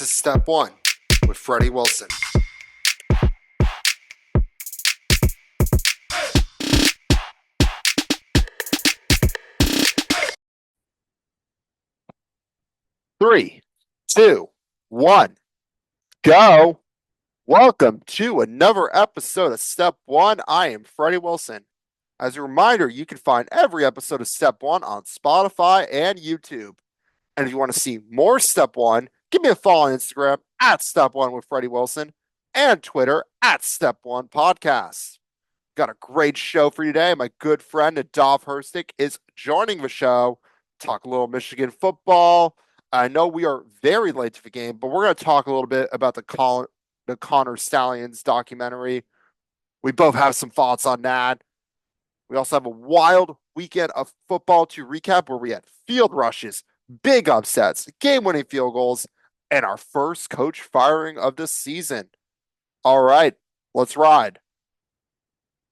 is Step 1 with Freddie Wilson. Three, two, one, go. Welcome to another episode of Step 1. I am Freddie Wilson. As a reminder, you can find every episode of Step 1 on Spotify and YouTube. And if you want to see more Step 1, give me a follow on Instagram at Step 1 with Freddie Wilson and Twitter at Step 1 Podcast. Got a great show for you today. My good friend Nadav Herstik is joining the show. Talk a little Michigan football. I know we are very late to the game, but we're going to talk a little bit about the Connor Stallions documentary. We both have some thoughts on that. We also have a wild weekend of football to recap where we had field rushes, big upsets, game-winning field goals, and our first coach firing of the season. All right, let's ride.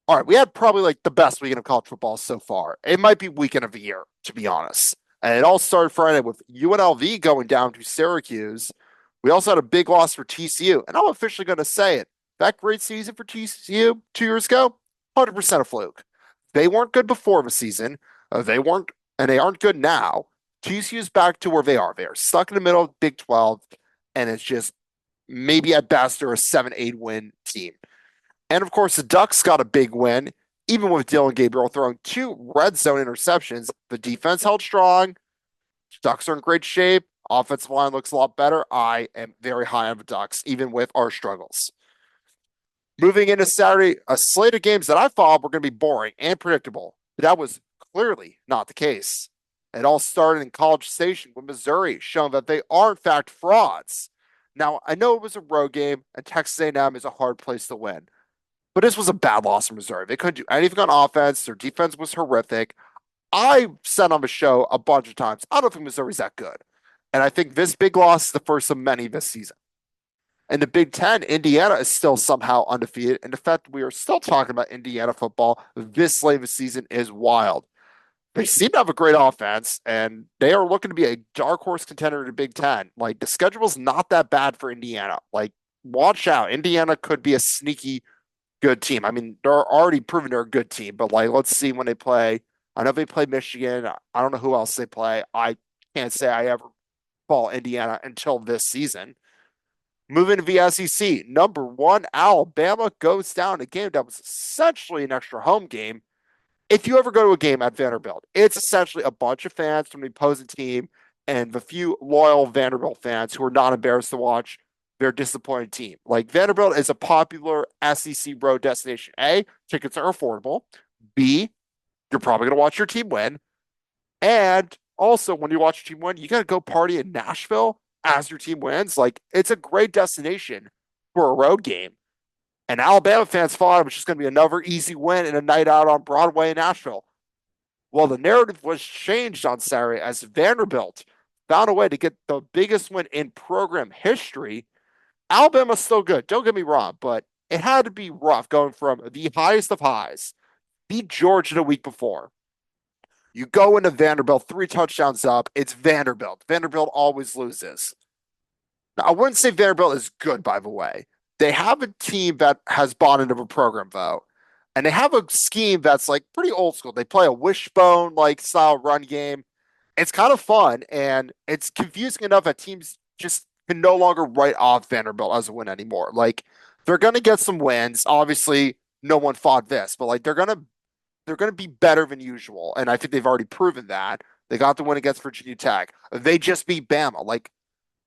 All right, we had probably like the best weekend of college football so far. It might be weekend of the year, to be honest. And it all started Friday with UNLV going down to Syracuse. We also had a big loss for TCU. And I'm officially going to say it. That great season for TCU 2 years ago, 100% a fluke. They weren't good before the season. They aren't good now. TCU's back to where they are. They are stuck in the middle of Big 12, and it's just maybe at best they're a 7-8 win team. And of course, the Ducks got a big win, even with Dylan Gabriel throwing 2 red zone interceptions. The defense held strong. Ducks are in great shape. Offensive line looks a lot better. I am very high on the Ducks, even with our struggles. Moving into Saturday, a slate of games that I thought were going to be boring and predictable, but that was clearly not the case. It all started in College Station with Missouri showing that they are in fact frauds. Now, I know it was a road game, and Texas A&M is a hard place to win, but this was a bad loss for Missouri. They couldn't do anything on offense. Their defense was horrific. I said on the show a bunch of times, I don't think Missouri's that good. And I think this big loss is the first of many this season. In the Big Ten, Indiana is still somehow undefeated. And the fact that we are still talking about Indiana football this late of the season is wild. They seem to have a great offense, and they are looking to be a dark horse contender in the Big Ten. Like, the schedule's not that bad for Indiana. Like, watch out. Indiana could be a sneaky good team. I mean, they're already proven they're a good team, but like, let's see when they play. I know they play Michigan. I don't know who else they play. I can't say I ever follow Indiana until this season. Moving to the SEC, number 1, Alabama goes down a game that was essentially an extra home game. If you ever go to a game at Vanderbilt, it's essentially a bunch of fans from the opposing team and the few loyal Vanderbilt fans who are not embarrassed to watch their disappointed team. Like, Vanderbilt is a popular SEC road destination. A, tickets are affordable. B, you're probably going to watch your team win. And also, when you watch your team win, you got to go party in Nashville as your team wins. Like, it's a great destination for a road game. And Alabama fans thought it was just going to be another easy win and a night out on Broadway in Nashville. Well, the narrative was changed on Saturday as Vanderbilt found a way to get the biggest win in program history. Alabama's still good, don't get me wrong, but it had to be rough going from the highest of highs, beat Georgia the week before. You go into Vanderbilt, 3 touchdowns up. It's Vanderbilt. Vanderbilt always loses. Now, I wouldn't say Vanderbilt is good, by the way. They have a team that has bought into a program, though. And they have a scheme that's like pretty old school. They play a wishbone like style run game. It's kind of fun, and it's confusing enough that teams just can no longer write off Vanderbilt as a win anymore. Like, they're gonna get some wins. Obviously, no one thought this, but like they're gonna be better than usual. And I think they've already proven that. They got the win against Virginia Tech. They just beat Bama. Like,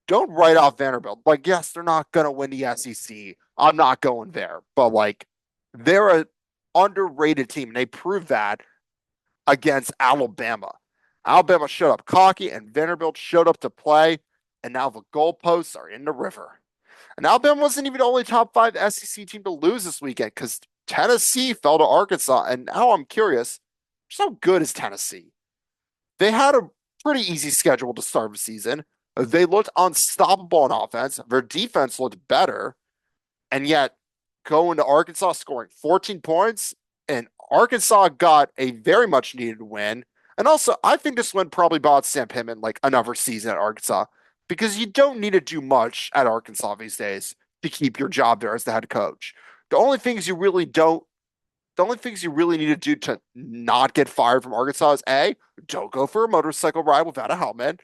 don't write off Vanderbilt. Like, yes, they're not going to win the SEC. I'm not going there. But, like, they're an underrated team. And they proved that against Alabama. Alabama showed up cocky, and Vanderbilt showed up to play. And now the goalposts are in the river. And Alabama wasn't even the only top 5 SEC team to lose this weekend because Tennessee fell to Arkansas. And now I'm curious, just how good is Tennessee? They had a pretty easy schedule to start the season. They looked unstoppable on offense. Their defense looked better. And yet, going to Arkansas, scoring 14 points, and Arkansas got a very much needed win. And also, I think this win probably bought Sam Pittman like another season at Arkansas. because you don't need to do much at Arkansas these days to keep your job there as the head coach. The only things you really don't, the only things you really need to do to not get fired from Arkansas is A, don't go for a motorcycle ride without a helmet,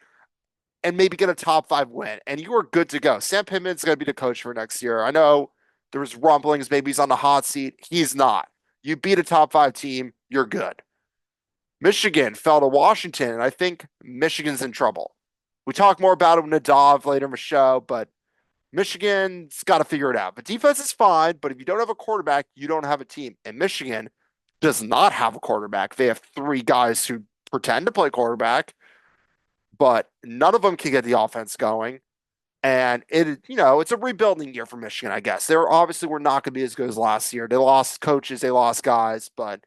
and maybe get a top five win, and you are good to go. Sam Pittman's going to be the coach for next year. I know there was rumblings, maybe he's on the hot seat. He's not. You beat a top five team, you're good. Michigan fell to Washington, and I think Michigan's in trouble. We talk more about it with Nadav later in the show, but Michigan's got to figure it out. The defense is fine, but if you don't have a quarterback, you don't have a team. And Michigan does not have a quarterback. They have three guys who pretend to play quarterback, but none of them can get the offense going. And it's a rebuilding year for Michigan, I guess. They obviously were not going to be as good as last year. They lost coaches, they lost guys, but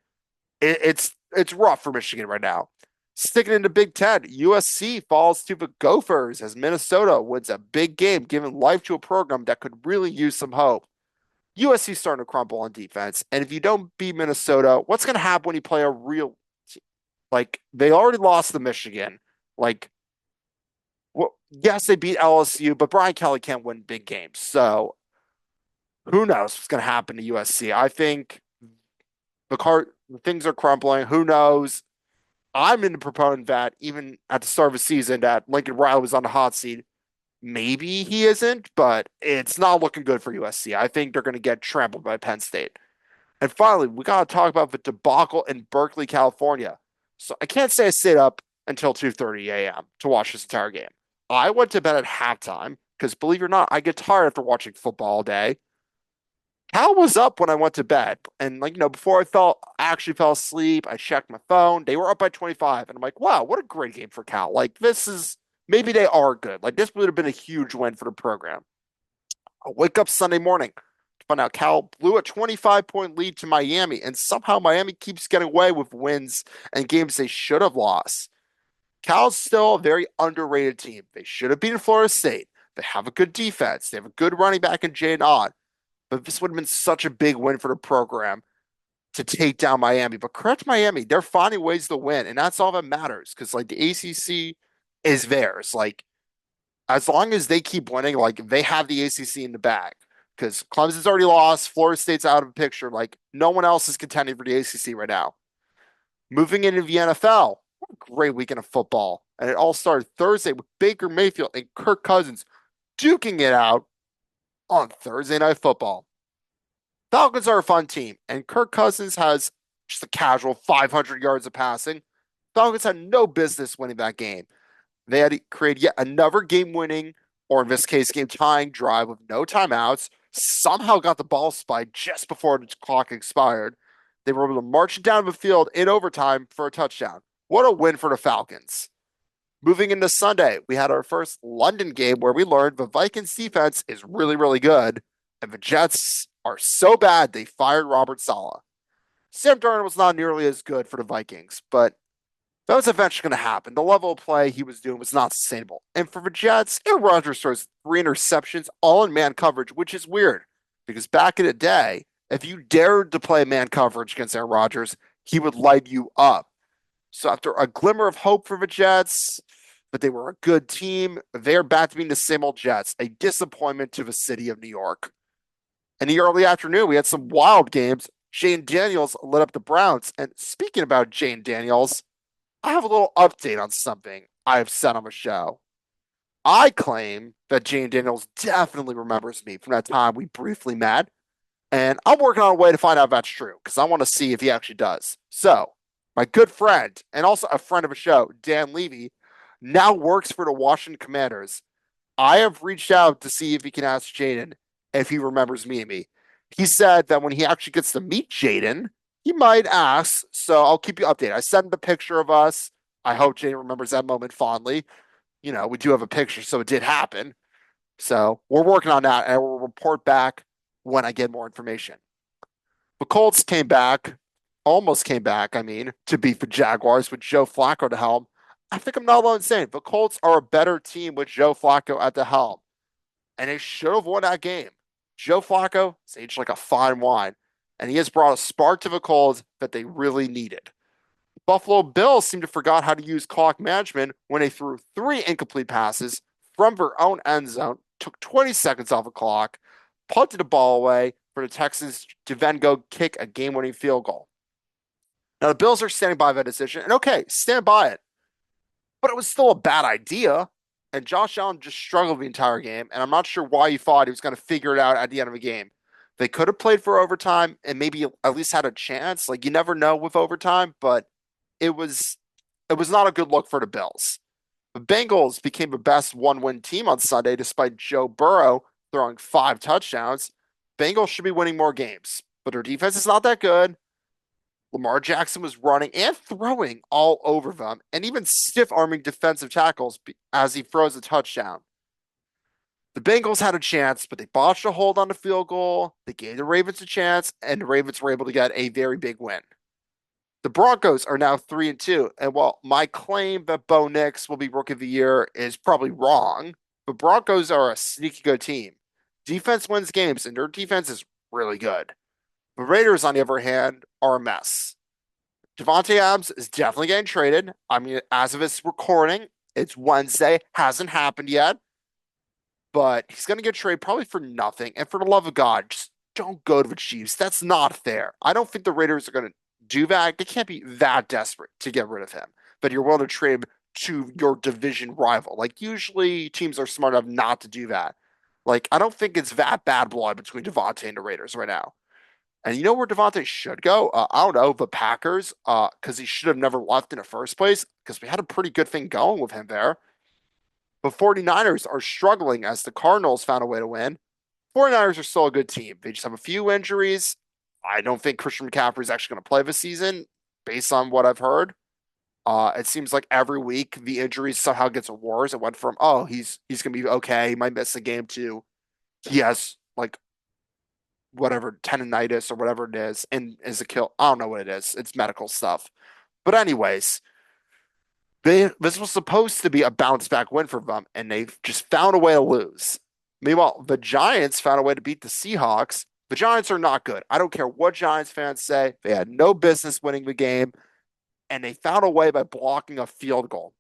it's rough for Michigan right now. Sticking into Big Ten, USC falls to the Gophers as Minnesota wins a big game, giving life to a program that could really use some hope. USC's starting to crumble on defense, and if you don't beat Minnesota, what's going to happen when you play a real team? Like, they already lost to Michigan. Like, well, yes, they beat LSU, but Brian Kelly can't win big games. So who knows what's going to happen to USC? I think things are crumbling. Who knows? I'm in the proponent that even at the start of the season that Lincoln Riley was on the hot seat. Maybe he isn't, but it's not looking good for USC. I think they're going to get trampled by Penn State. And finally, we got to talk about the debacle in Berkeley, California. So I can't say I stayed up until 2:30 a.m. to watch this entire game. I went to bed at halftime because, believe it or not, I get tired after watching football all day. Cal was up when I went to bed. And before I actually fell asleep, I checked my phone. They were up by 25. And I'm like, wow, what a great game for Cal. Like, maybe they are good. Like, this would have been a huge win for the program. I wake up Sunday morning to find out Cal blew a 25-point lead to Miami. And somehow Miami keeps getting away with wins and games they should have lost. Cal's still a very underrated team. They should have beaten Florida State. They have a good defense. They have a good running back in Jay Odd. But this would have been such a big win for the program to take down Miami. But correct Miami, they're finding ways to win, and that's all that matters. Because the ACC is theirs. Like, as long as they keep winning, like, they have the ACC in the bag. Because Clemson's already lost, Florida State's out of the picture. Like, no one else is contending for the ACC right now. Moving into the NFL, what a great weekend of football, and it all started Thursday with Baker Mayfield and Kirk Cousins duking it out on Thursday Night Football. Falcons are a fun team, and Kirk Cousins has just a casual 500 yards of passing. Falcons had no business winning that game. They had to create yet another game winning, or in this case, game tying drive with no timeouts. Somehow got the ball spiked just before the clock expired. They were able to march it down the field in overtime for a touchdown. What a win for the Falcons. Moving into Sunday, we had our first London game where we learned the Vikings defense is really, really good, and the Jets are so bad they fired Robert Saleh. Sam Darnold was not nearly as good for the Vikings, but that was eventually going to happen. The level of play he was doing was not sustainable. And for the Jets, Aaron Rodgers throws three interceptions all in man coverage, which is weird because back in the day, if you dared to play man coverage against Aaron Rodgers, he would light you up. So after a glimmer of hope for the Jets, but they were a good team, they're back to being the same old Jets, a disappointment to the city of New York. In the early afternoon, we had some wild games. Jane Daniels lit up the Browns. And speaking about Jane Daniels, I have a little update on something I've said on the show. I claim that Jane Daniels definitely remembers me from that time we briefly met. And I'm working on a way to find out if that's true because I want to see if he actually does. So, my good friend and also a friend of the show, Dan Levy, now works for the Washington Commanders. I have reached out to see if he can ask Jaden if he remembers me. He said that when he actually gets to meet Jaden, he might ask. So I'll keep you updated. I sent him the picture of us. I hope Jaden remembers that moment fondly. We do have a picture, so it did happen. So we're working on that, and I will report back when I get more information. The Colts almost came back, to beat the Jaguars with Joe Flacco at the helm. I think I'm not alone in saying the Colts are a better team with Joe Flacco at the helm, and they should have won that game. Joe Flacco is aged like a fine wine, and he has brought a spark to the Colts that they really needed. Buffalo Bills seem to forgot how to use clock management when they threw three incomplete passes, from their own end zone, took 20 seconds off the clock, punted the ball away for the Texans to then go kick a game-winning field goal. Now the Bills are standing by that decision, and okay, stand by it. But it was still a bad idea. And Josh Allen just struggled the entire game. And I'm not sure why he thought he was going to figure it out at the end of the game. They could have played for overtime and maybe at least had a chance. Like you never know with overtime, but it was it was not a good look for the Bills. The Bengals became the best one-win team on Sunday despite Joe Burrow throwing 5 touchdowns. Bengals should be winning more games, but their defense is not that good. Lamar Jackson was running and throwing all over them and even stiff arming defensive tackles as he throws a touchdown. The Bengals had a chance, but they botched a hold on the field goal. They gave the Ravens a chance, and the Ravens were able to get a very big win. The Broncos are now 3-2, and while my claim that Bo Nix will be Rookie of the Year is probably wrong, the Broncos are a sneaky good team. Defense wins games, and their defense is really good. The Raiders, on the other hand, are a mess. Devontae Adams is definitely getting traded. I mean, as of this recording, it's Wednesday, hasn't happened yet, but he's going to get traded probably for nothing. And for the love of God, just don't go to the Chiefs. That's not fair. I don't think the Raiders are going to do that. They can't be that desperate to get rid of him, but you're willing to trade him to your division rival. Like, usually teams are smart enough not to do that. Like, I don't think it's that bad blood between Devontae and the Raiders right now. And you know where Devontae should go? I don't know, the Packers, because he should have never left in the first place, because we had a pretty good thing going with him there. But 49ers are struggling as the Cardinals found a way to win. 49ers are still a good team. They just have a few injuries. I don't think Christian McCaffrey is actually going to play this season, based on what I've heard. It seems like every week the injuries somehow gets worse. It went from, oh, he's going to be okay, he might miss a game, to he has like whatever tendonitis or whatever it is, and is a kill. I don't know what it is. It's medical stuff. But anyways, this was supposed to be a bounce back win for them, and they've just found a way to lose. Meanwhile, the Giants found a way to beat the Seahawks. The Giants are not good. I don't care what Giants fans say. They had no business winning the game, and they found a way by blocking a field goal.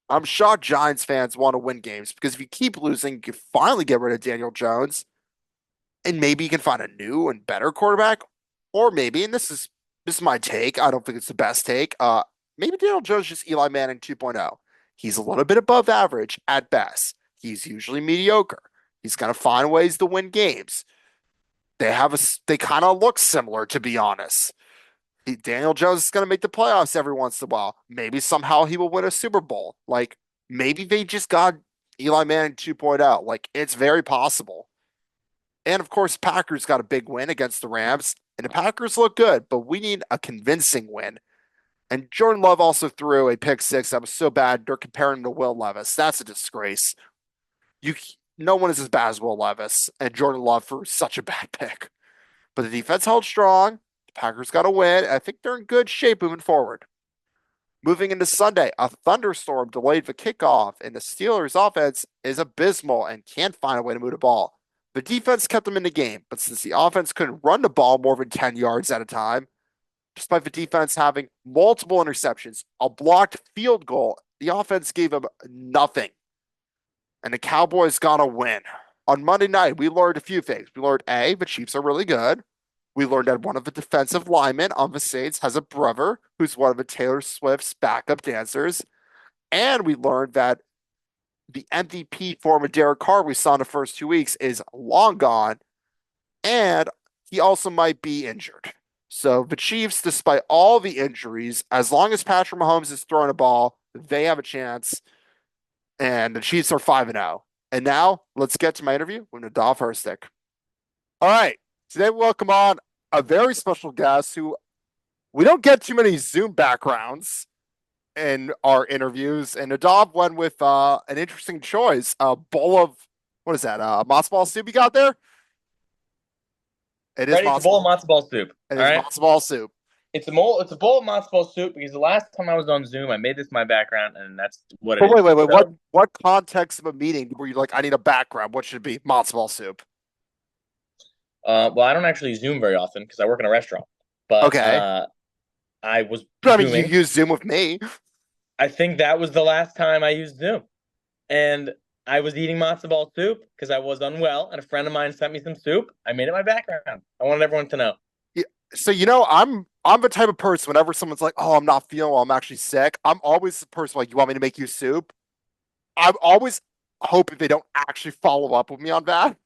I'm shocked Giants fans want to win games because if you keep losing, you can finally get rid of Daniel Jones and maybe you can find a new and better quarterback, or maybe, and this is my take. I don't think it's the best take. Maybe Daniel Jones is just Eli Manning 2.0. He's a little bit above average at best. He's usually mediocre. He's gonna find ways to win games. They kind of look similar, to be honest. Daniel Jones is gonna make the playoffs every once in a while. Maybe somehow he will win a Super Bowl. Like maybe they just got Eli Manning 2.0. Like it's very possible. And of course, Packers got a big win against the Rams, and the Packers look good, but we need a convincing win. And Jordan Love also threw a pick six that was so bad they're comparing him to Will Levis. That's a disgrace. You, no one is as bad as Will Levis, and Jordan Love threw such a bad pick. But the defense held strong. The Packers got a win. I think they're in good shape moving forward. Moving into Sunday, a thunderstorm delayed the kickoff, and the Steelers' offense is abysmal and can't find a way to move the ball. The defense kept them in the game, but since the offense couldn't run the ball more than 10 yards at a time, despite the defense having multiple interceptions, a blocked field goal, the offense gave them nothing. And the Cowboys got a win. On Monday night, we learned a few things. We learned A, the Chiefs are really good. We learned that one of the defensive linemen on the Saints has a brother who's one of the Taylor Swift's backup dancers. And we learned that the MVP form of Derek Carr we saw in the first 2 weeks is long gone. And he also might be injured. So the Chiefs, despite all the injuries, as long as Patrick Mahomes is throwing a ball, they have a chance. And the Chiefs are 5-0. And now let's get to my interview with Nadav Herstik. All right. Today we welcome on a very special guest who we don't get too many Zoom backgrounds in our interviews. And Nadav went with an interesting choice. A bowl of, what is that? Matzo ball soup you got there? It is Ready? It's a bowl of matzo ball soup. It All is right. matzo ball soup. It's a bowl of matzo ball soup because the last time I was on Zoom, I made this my background, and that's what it But is. wait. So, What context of a meeting were you like, I need a background? What should it be? Matzo ball soup. well, I don't actually Zoom very often because I work in a restaurant, but Okay. I was But I mean, you Zooming. use Zoom with me. I think that was the last time I used Zoom, and I was eating matzo ball soup because I was unwell, and a friend of mine sent me some soup. I made it my background. I wanted everyone to know. Yeah, so I'm the type of person whenever someone's like, "Oh, I'm not feeling well, I'm actually sick." I'm always the person like, "You want me to make you soup?" I'm always hoping they don't actually follow up with me on that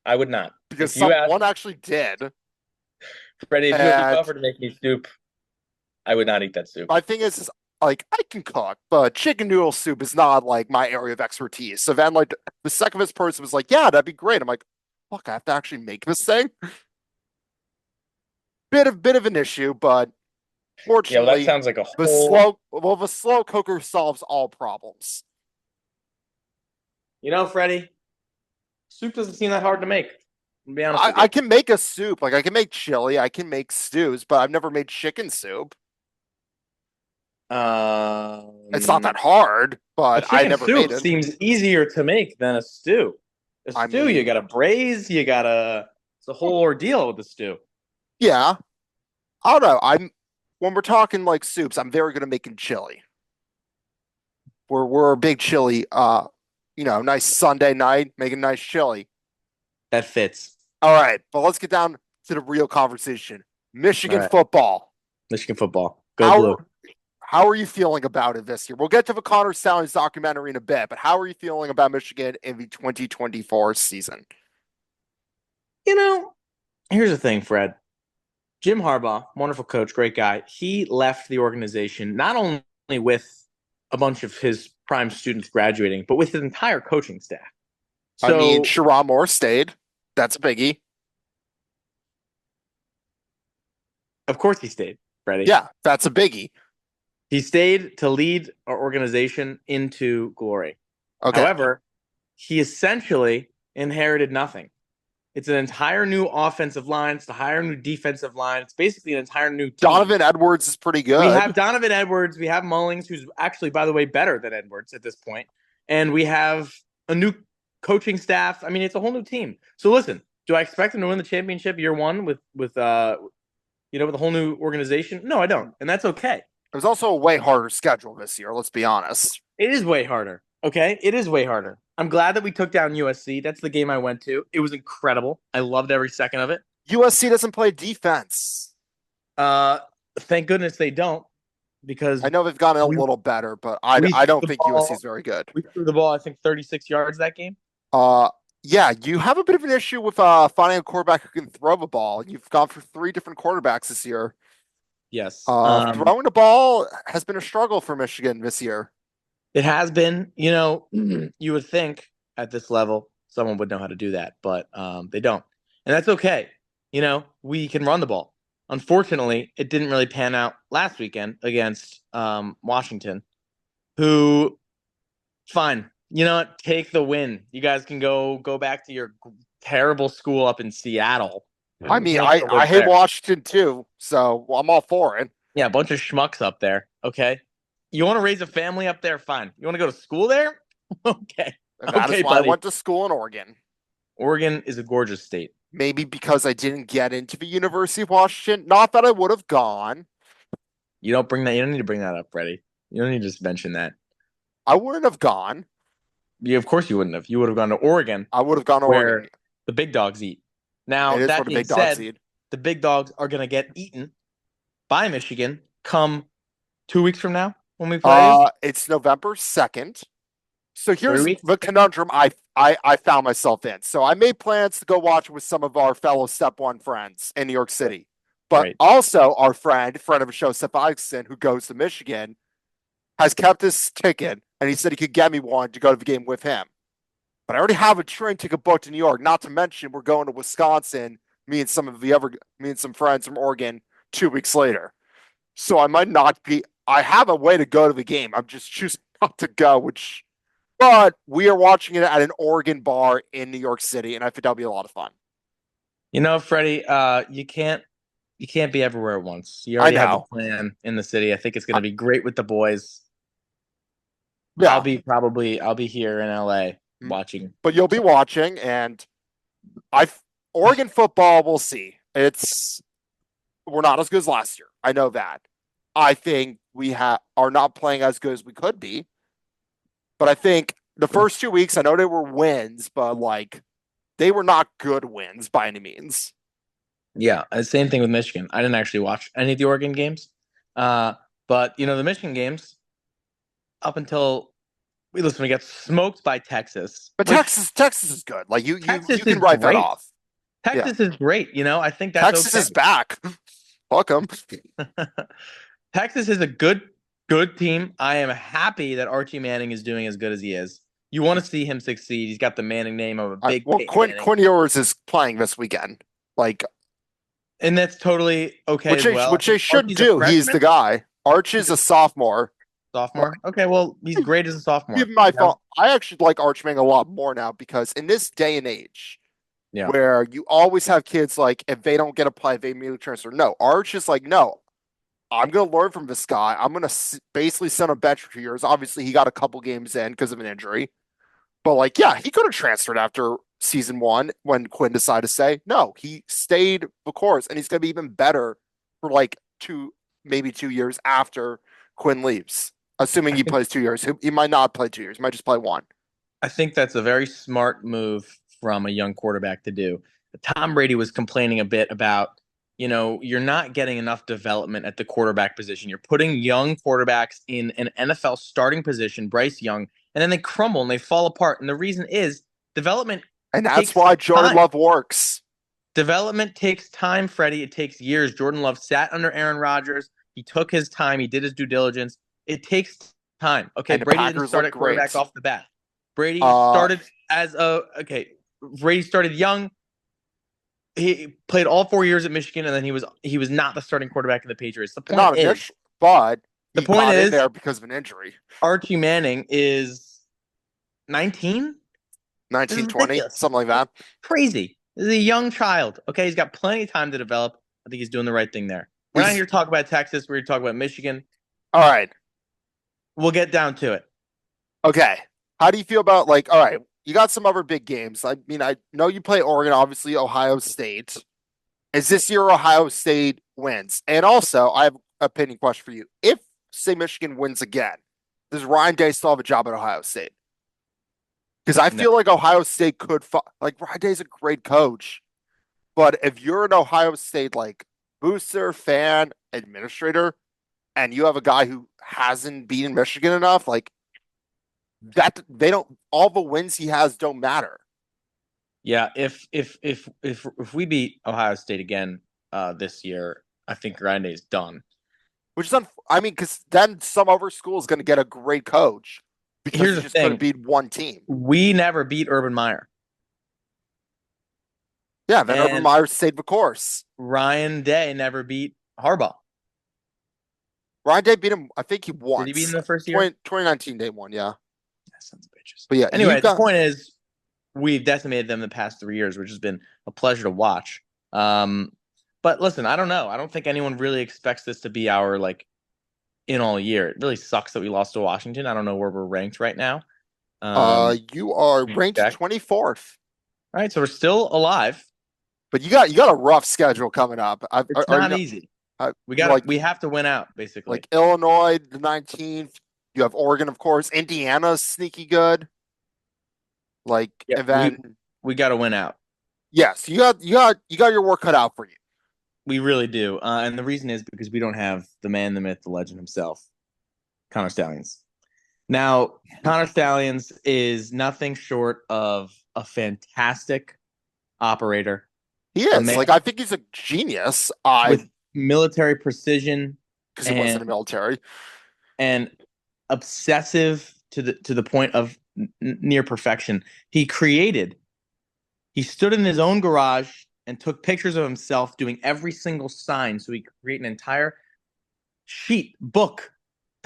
I would not. because If you asked someone actually did. Freddie, if you And offered to make me soup, I would not eat that soup. my thing is like I can cook, but chicken noodle soup is not like my area of expertise. So then like the second this person was like, "Yeah, that'd be great." I'm like, "Fuck, I have to actually make this thing." Bit of an issue, but Yeah, well, that fortunately, sounds like a whole. the slow cooker solves all problems. Freddie, soup doesn't seem that hard to make. To be honest I, with I you. can make a soup, like I can make chili, I can make stews, but I've never made chicken soup. It's not Um, that hard, a but I chicken never made soup it. seems easier to make than a stew. A I stew, you mean, gotta braise, it's a whole ordeal with the stew. yeah, I don't know. I'm when we're talking like soups, I'm very good at making chili. We're a big chili, nice Sunday night, making nice chili. That fits. All right, but let's get down to the real conversation. All Michigan right. football. Michigan football. Go How blue. how are you feeling about it this year? We'll get to the Connor Stalions documentary in a bit, but how are you feeling about Michigan in the 2024 season? You know, here's the thing, Fred. Jim Harbaugh, wonderful coach, great guy. He left the organization not only with a bunch of his prime students graduating, but with his entire coaching staff. I mean, So, Sherrod Moore stayed. That's a biggie. of course, he stayed, Freddie. Yeah, that's a biggie. He stayed to lead our organization into glory. Okay. However, he essentially inherited nothing. It's an entire new offensive line. It's an entire new defensive line. It's basically an entire new team. Donovan Edwards is pretty We good. have Donovan Edwards. We have Mullings, who's actually, by the way, better than Edwards at this point. And we have a new coaching staff. I mean, it's a whole new team. So listen, do I expect them to win the championship year one with a whole new organization? No, I don't, and that's okay. It was also a way harder schedule this year, let's be honest. It is way harder. Okay, it is way harder. I'm glad that we took down USC. That's the game I went to. It was incredible. I loved every second of it. USC doesn't play defense. Uh, thank goodness they don't I because know they've gotten a we little better, but I, we I threw don't the think USC is ball. very good. We threw the ball. I think 36 yards that game. Uh, yeah, you have a bit of an issue with finding a quarterback who can throw the ball. You've gone for three different quarterbacks this year. Yes. Throwing the ball has been a struggle for Michigan this year. It has been. You would think at this level someone would know how to do that, but they don't, and that's okay. We can run the ball. Unfortunately, it didn't really pan out last weekend against Washington, who fine. You know what? Take the win. You guys can go back to your terrible school up in Seattle. I Who mean, wants to I live hate there? Washington too, so I'm all for it. Yeah, a bunch of schmucks up there. Okay. You want to raise a family up there? Fine. You want to go to school there? Okay. And that is Okay, why I buddy. went to school in Oregon. Oregon is a gorgeous state. Maybe because I didn't get into the University of Washington. Not that I would have gone. You don't bring that. You don't need to bring that up, Freddie. You don't need to just mention that. I wouldn't have gone. Of course, you wouldn't have. You would have gone to Oregon, I would have gone to Oregon. where the big dogs eat. Now, It is where that the being big dogs said, eat. the big dogs are going to get eaten by Michigan come 2 weeks from now when we play you. It's November 2nd. So 3 here's weeks. the conundrum I found myself in. So I made plans to go watch with some of our fellow Step One friends in New York City, but Right. also our friend of the show, Seth Isaacson, who goes to Michigan, has kept his ticket, and he said he could get me one to go to the game with him. But I already have a train ticket booked to New York. Not to mention we're going to Wisconsin. Me and some friends from Oregon 2 weeks later. So I might not be. I have a way to go to the game. I'm just choosing not to go, which but we are watching it at an Oregon bar in New York City, and I think that'll be a lot of fun. Freddie, you can't be everywhere at once. You I already have a know. plan in the city. I think it's going to be great with the boys. Yeah. I'll be here in LA Mm. watching. But you'll be So, watching, and I Oregon football, we'll see. We're not as good as last year. I know that. I think we are not playing as good as we could be. But I think The first 2 weeks, I know they were wins, but like they were not good wins by any means. Yeah, same thing with Michigan. I didn't actually watch any of the Oregon games, uh, but the Michigan games up until we got smoked by Texas, But which Texas is good. Like you Texas can is write that great. off. Yeah. Texas is great. I think that's Texas okay. is back. Fuck them. Texas is a good team. I am happy that Archie Manning is doing as good as he is. You want to see him succeed. He's got the Manning name of a big Well, Peyton Manning, Quinn Ewers is playing this weekend. Like and that's totally okay as well. I which they think should Archie's a do. He's the freshman, guy. Arch he's is a a sophomore. sophomore. Okay, well, he's great as a sophomore. Even my fault. I actually like Archman a lot more now because in this day and age, Yeah. where you always have kids like if they don't get a play, they immediately transfer. No, Arch is like, no, I'm gonna learn from this guy. I'm gonna basically send him bench for 2 years. Obviously, he got a couple games in because of an injury, but like, yeah, he could have transferred after season one when Quinn decided to say no. He stayed the course, and he's gonna be even better for like maybe 2 years after Quinn leaves. Assuming I he think plays 2 years, he might not play 2 years. He might just play one. I think that's a very smart move from a young quarterback to do. Tom Brady was complaining a bit about, you're not getting enough development at the quarterback position. You're putting young quarterbacks in an NFL starting position, Bryce Young, and then they crumble and they fall apart. And the reason is development And that's takes why Jordan time. Love works. Development takes time, Freddie. It takes years. Jordan Love sat under Aaron Rodgers. He took his time. He did his due diligence. It takes time. Okay, And the Brady didn't Packers start look at quarterback great. off the bat. Brady Uh, started as a okay. Brady started young. He played all 4 years at Michigan, and then he was not the starting quarterback of the Patriots. The point not is, initial, but the he point got in is, there because of an injury. Archie Manning is 19. This is 1920, ridiculous. something like that. Crazy. This is a young child. Okay, he's got plenty of time to develop. I think he's doing the right thing there. We're not He's here to talk about Texas. We're here to talk about Michigan. all right. We'll get down to it. Okay. How do you feel about like, all right, you got some other big games. I mean, I know you play Oregon, obviously Ohio State. Is this year Ohio State wins? And also, I have an opinion question for you. If say Michigan wins again, does Ryan Day still have a job at Ohio State? Because I No. feel like Ohio State could like Ryan Day's a great coach, but if you're an Ohio State like booster, fan, administrator, and you have a guy who hasn't beaten Michigan enough, like that they don't all the wins he has don't matter. Yeah, if we beat Ohio State again this year, I think Grande's done. Which is I mean, because then some other school is going to get a great coach because Here's he the just couldn't thing: beat one team. we never beat Urban Meyer, Yeah, then Urban and Meyer stayed the course. Ryan Day never beat Harbaugh. Ryan Day beat him. I think he Did he beat him once. the first year? 2019 they won. Yeah, Sons of bitches. but yeah, you Anyway, the got. point is, we've decimated them the past 3 years, which has been a pleasure to watch. But listen, I don't know. I don't think anyone really expects this to be our like in all year. It really sucks that we lost to Washington. I don't know where we're ranked right now. You are Let me ranked check. 24th, All right, so we're still alive. but you got a rough schedule coming up. It's Are you not not? easy. We You're got like to we have to win out, basically. Illinois the 19th. You have Oregon, of course. Indiana's sneaky good. Like, Yeah, and we then we got to win out. yes, you got your work cut out for you. We really do. And the reason is because we don't have the man, the myth, the legend himself, Connor Stallions. Now, Connor Stallions is nothing short of a fantastic operator, He a is. man Like, I think he's a genius. I with military precision because he was in the and military. and obsessive to the point of near perfection. He stood in his own garage and took pictures of himself doing every single sign so he could create an entire sheet book,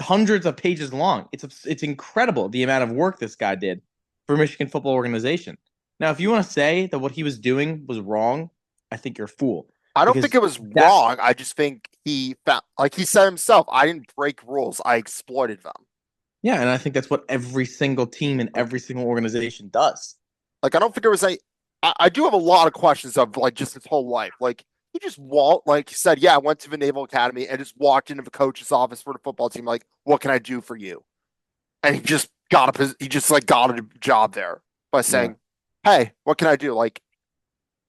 hundreds of pages long. It's incredible the amount of work this guy did for Michigan Football Organization. Now, if you want to say that what he was doing was wrong, I think you're a fool I don't think because it was that's wrong. I just think he found, like he said himself, I didn't break rules. I exploited them. yeah, and I think that's what every single team and Like, every single organization does. I don't think there was a. I do have a lot of questions of like just his whole life. Like he just walked, like he said, yeah, I went to the Naval Academy and just walked into the coach's office for the football team. Like, what can I do for you? And he just he just like got a job there by Yeah. saying, "Hey, what can I do?" Like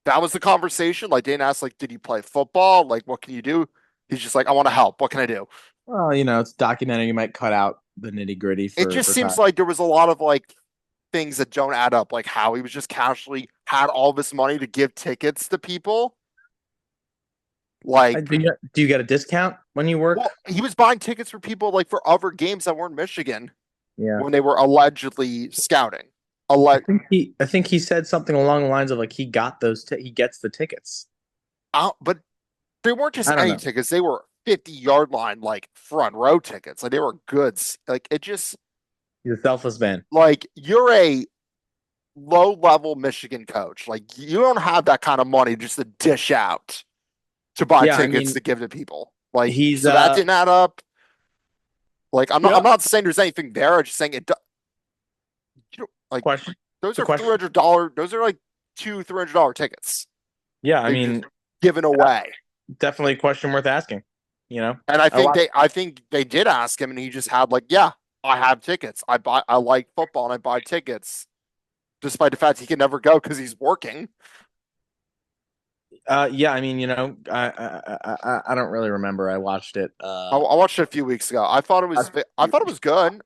that was the conversation. Like didn't ask like, "Did you play football? Like what can you do?" He's just like, "I want to help. What can I do?" Well, it's documented. You might cut out the nitty gritty It for just seems time. like there was a lot of like things that don't add up, like how he was just casually had all this money to give tickets to people. Like, Do you get a discount when you work? well, he was buying tickets for people like for other games that weren't Michigan Yeah. when they were allegedly scouting. I think he said something along the lines of like he gets the tickets. But they weren't just I don't any know. tickets; they were 50-yard line, like front row tickets. Like they were goods. Like it just He's a selfless man. like you're a low level Michigan coach. Like you don't have that kind of money just to dish out to buy Yeah, I tickets mean, to give to people. Like he's so that didn't add up. Like I'm yeah. not saying there's anything there. I'm just saying you know, like Question. those It's a are question. $300. Those are like $200-300 tickets Yeah, I they just mean, given uh, away. definitely a question worth asking. You know, And I watch. I think they did ask him, and he just had like, yeah, I have tickets. I like football, and I buy tickets, despite the fact he can never go because he's working. Yeah, I mean, I don't really remember. I watched it. I watched it a few weeks ago. I thought it was good.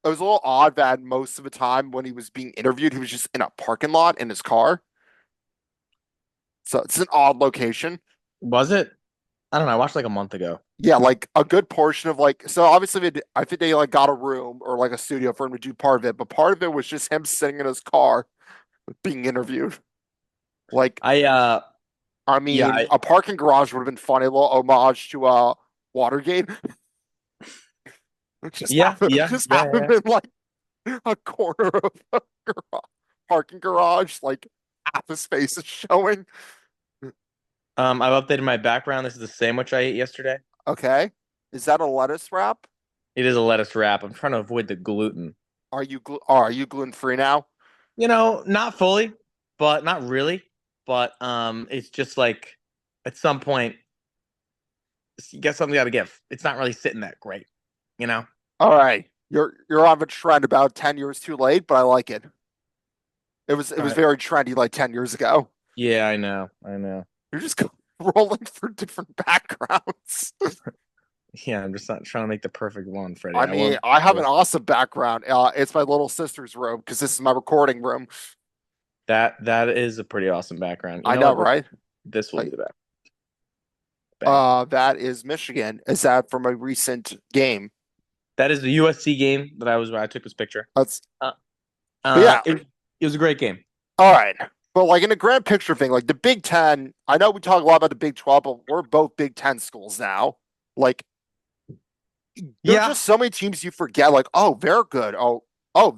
It was a little odd that most of the time when he was being interviewed, he was just in a parking lot in his car. So it's an odd location. Was it? I don't know. I watched like a month ago. Yeah, like a good portion of like so obviously I think they like got a room or like a studio for him to do part of it, but part of it was just him sitting in his car being interviewed. Like, I I Yeah, mean, a parking garage would have been funny, a little homage to Watergate. yeah, yeah, Just yeah, have him yeah. in like a corner of a parking garage, like half his face is showing. I've updated my background. This is the sandwich I ate yesterday. Okay. Is that a lettuce wrap? It is a lettuce wrap. I'm trying to avoid the gluten. Are you gluten free now? Not fully, but not really. But it's just like at some point you get something got to give. It's not really sitting that great, you know. All right. You're on a trend about 10 years too late, but I like it. It All was right. very trendy like 10 years ago. Yeah, I know. I know. You're just rolling for different backgrounds. Yeah, I'm just not trying to make the perfect one, Freddie. I I want mean, I have an awesome background. It's my little sister's room because this is my recording room. that is a pretty awesome background. You I know know, what? right? This will be Like, the back. Bang. that is Michigan. Is that from a recent game? That is the USC game that I took this picture. That's, Uh, but yeah, it was a great game. all right. But like in the grand picture thing, like the Big Ten, I know we talk a lot about the Big 12, but we're both Big Ten schools now. Like there's Yeah, just so many teams you forget, like, oh, they're good. Oh,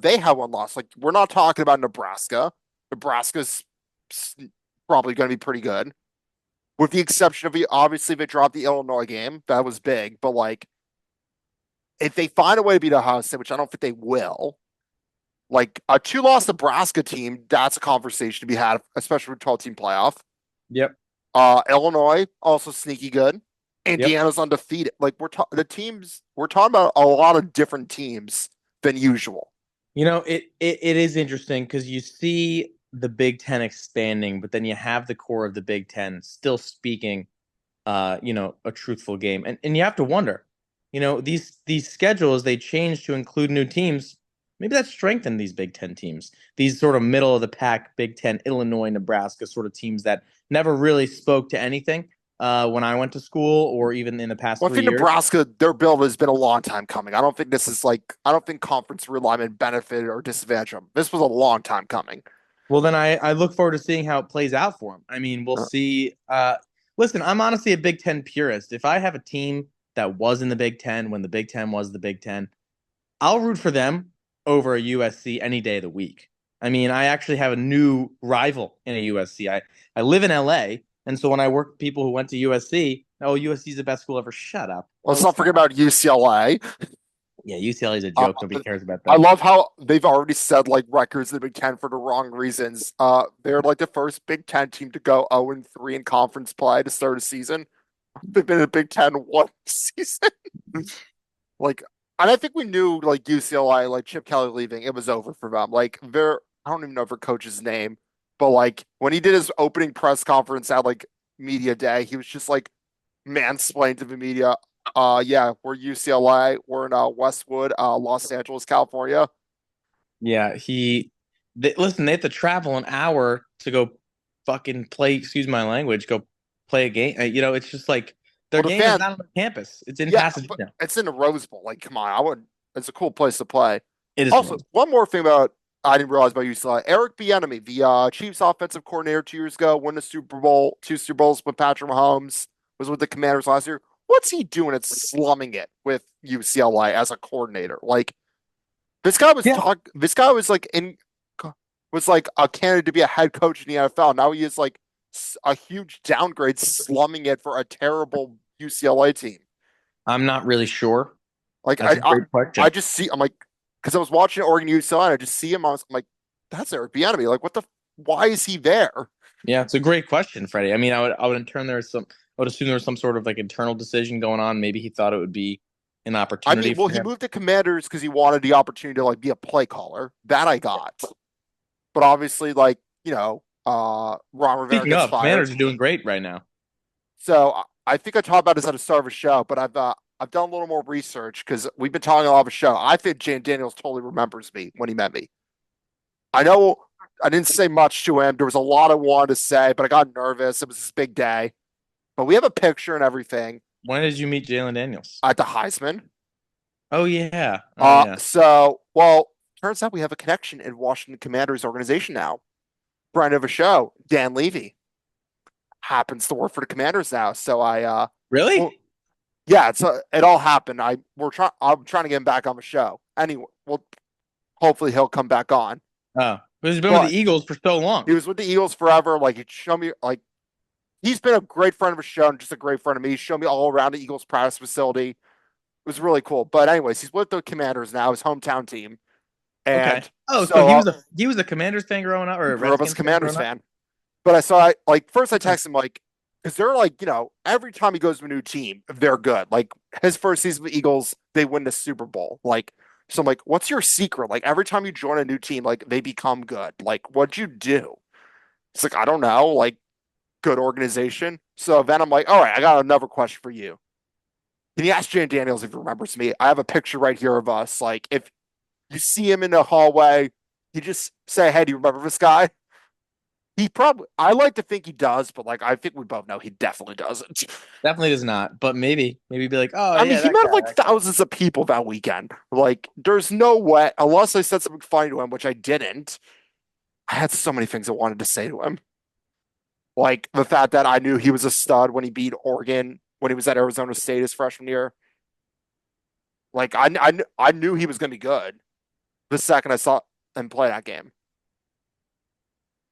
they have one loss. Like, we're not talking about Nebraska. Nebraska's probably going to be pretty good, with the exception of obviously they dropped the Illinois game. That was big, but like, if they find a way to beat Ohio State, which I don't think they will, like a two-loss Nebraska team, that's a conversation to be had, especially for 12-team playoff. yep, Illinois also sneaky good. yep. Indiana's undefeated. Like the teams we're talking about a lot of different teams than usual. It is interesting because you see the Big Ten expanding, but then you have the core of the Big Ten still speaking, a truthful game, and you have to wonder, these schedules they change to include new teams. Maybe that strengthened these Big Ten teams, these sort of middle of the pack Big Ten, Illinois, Nebraska sort of teams that never really spoke to anything when I went to school or even in the past Well, I three think years. Nebraska, their build has been a long time coming. I don't think conference realignment benefited or disadvantaged them. This was a long time coming. Well, then I look forward to seeing how it plays out for him. I mean, we'll Uh, see. Listen, I'm honestly a Big Ten purist. If I have a team that was in the Big Ten when the Big Ten was the Big Ten, I'll root for them over a USC any day of the week. I mean, I actually have a new rival in a USC. I live in LA, and so when I work with people who went to USC, oh, USC is the best school ever. Shut up. let's No, not it's forget not. about UCLA. Yeah, UCLA is a Uh, joke. Nobody cares about I them. love how they've already set like records in the Big Ten for the wrong reasons. They're like the first Big Ten team to go 0-3 in conference play to start a season. They've been in the Big Ten one season. Like And I think we knew like UCLA, like Chip Kelly leaving, it was over for them. Like I don't even know their coach's name, but like when he did his opening press conference at like media day, he was just like mansplained to the media. Yeah, we're UCLA. We're in Westwood, Los Angeles, California. Yeah, listen, they have to travel an hour to go fucking play, excuse my language, go play a game. It's just like Well, their the game is fan, not on the campus. It's in yeah, but Pasadena. it's in the Rose Bowl. Like, come on, I would. It's a cool place to play. It is the Also, Rose. one more thing about I didn't realize about UCLA. Eric Bieniemy, the Chiefs offensive coordinator 2 years ago, won the Super Bowl, two Super Bowls with Patrick Mahomes, was with the Commanders last year. What's he doing at slumming it with UCLA as a coordinator? Like Yeah, this guy was like in was like a candidate to be a head coach in the NFL. Now he is like a huge downgrade, slumming it for a terrible UCLA team. I'm not really sure. Like That's a great I question. just see I'm like because I was watching Oregon UCLA and I just see him. I'm like, that's Eric Bieniemy. Like, what the? Why is he there? Yeah, it's a great question, Freddie. I mean, I would intern there some I would assume there was some sort of like internal decision going on. Maybe he thought it would be an I opportunity mean, well, for he him. moved to Commanders because he wanted the opportunity to like be a play caller. That I got, but obviously, like Ron Rivera Speaking gets of, fired. Commanders are doing great right now. So I think I talked about this at the start of a show, but I've done a little more research because we've been talking a lot of a show. I think Jane Daniels totally remembers me when he met me. I know I didn't say much to him. There was a lot I wanted to say, but I got nervous. It was his big day. But we have a picture and everything When did you meet Jalen Daniels? at the Heisman. Oh yeah. Oh yeah. Well, turns out we have a connection in Washington Commanders organization now. Friend of a show, Dan Levy, happens to work for the Commanders now. So well, Really? yeah, it all happened. I'm trying to get him back on the show. Anyway, well, hopefully he'll come back on. Oh, but he's been with the But Eagles for so long. he was with the Eagles forever. Like he showed me like he's been a great friend of a show and just a great friend of me. He showed me all around the Eagles practice facility. It was really cool. But anyways, he's with the Commanders now, his hometown team. Okay. And Oh, so so he was a Commanders fan growing up or a grew up as a Redskins fan Commanders growing up? fan. But I saw like first I Hmm. texted him like because they're like, every time he goes to a new team, they're good. Like his first season with the Eagles, they win the Super Bowl. Like, so I'm like, what's your secret? Like every time you join a new team, like they become good. Like, what'd you do? It's like, I don't know, like good organization. So then I'm like, all right, I got another question for you. Can you ask Jane Daniels if he remembers me? I have a picture right here of us. Like, if you see him in the hallway, you just say, hey, do you remember this guy? He probably, I like to think he does, but like, I think we both know he definitely doesn't. Definitely does not. But maybe be like, oh I mean, yeah, he that met guy, like that guy. thousands of people that weekend. Like, there's no way, unless I said something funny to him, which I didn't. I had so many things I wanted to say to him. Like the fact that I knew he was a stud when he beat Oregon when he was at Arizona State his freshman year. Like, I knew he was going to be good the second I saw him play that game.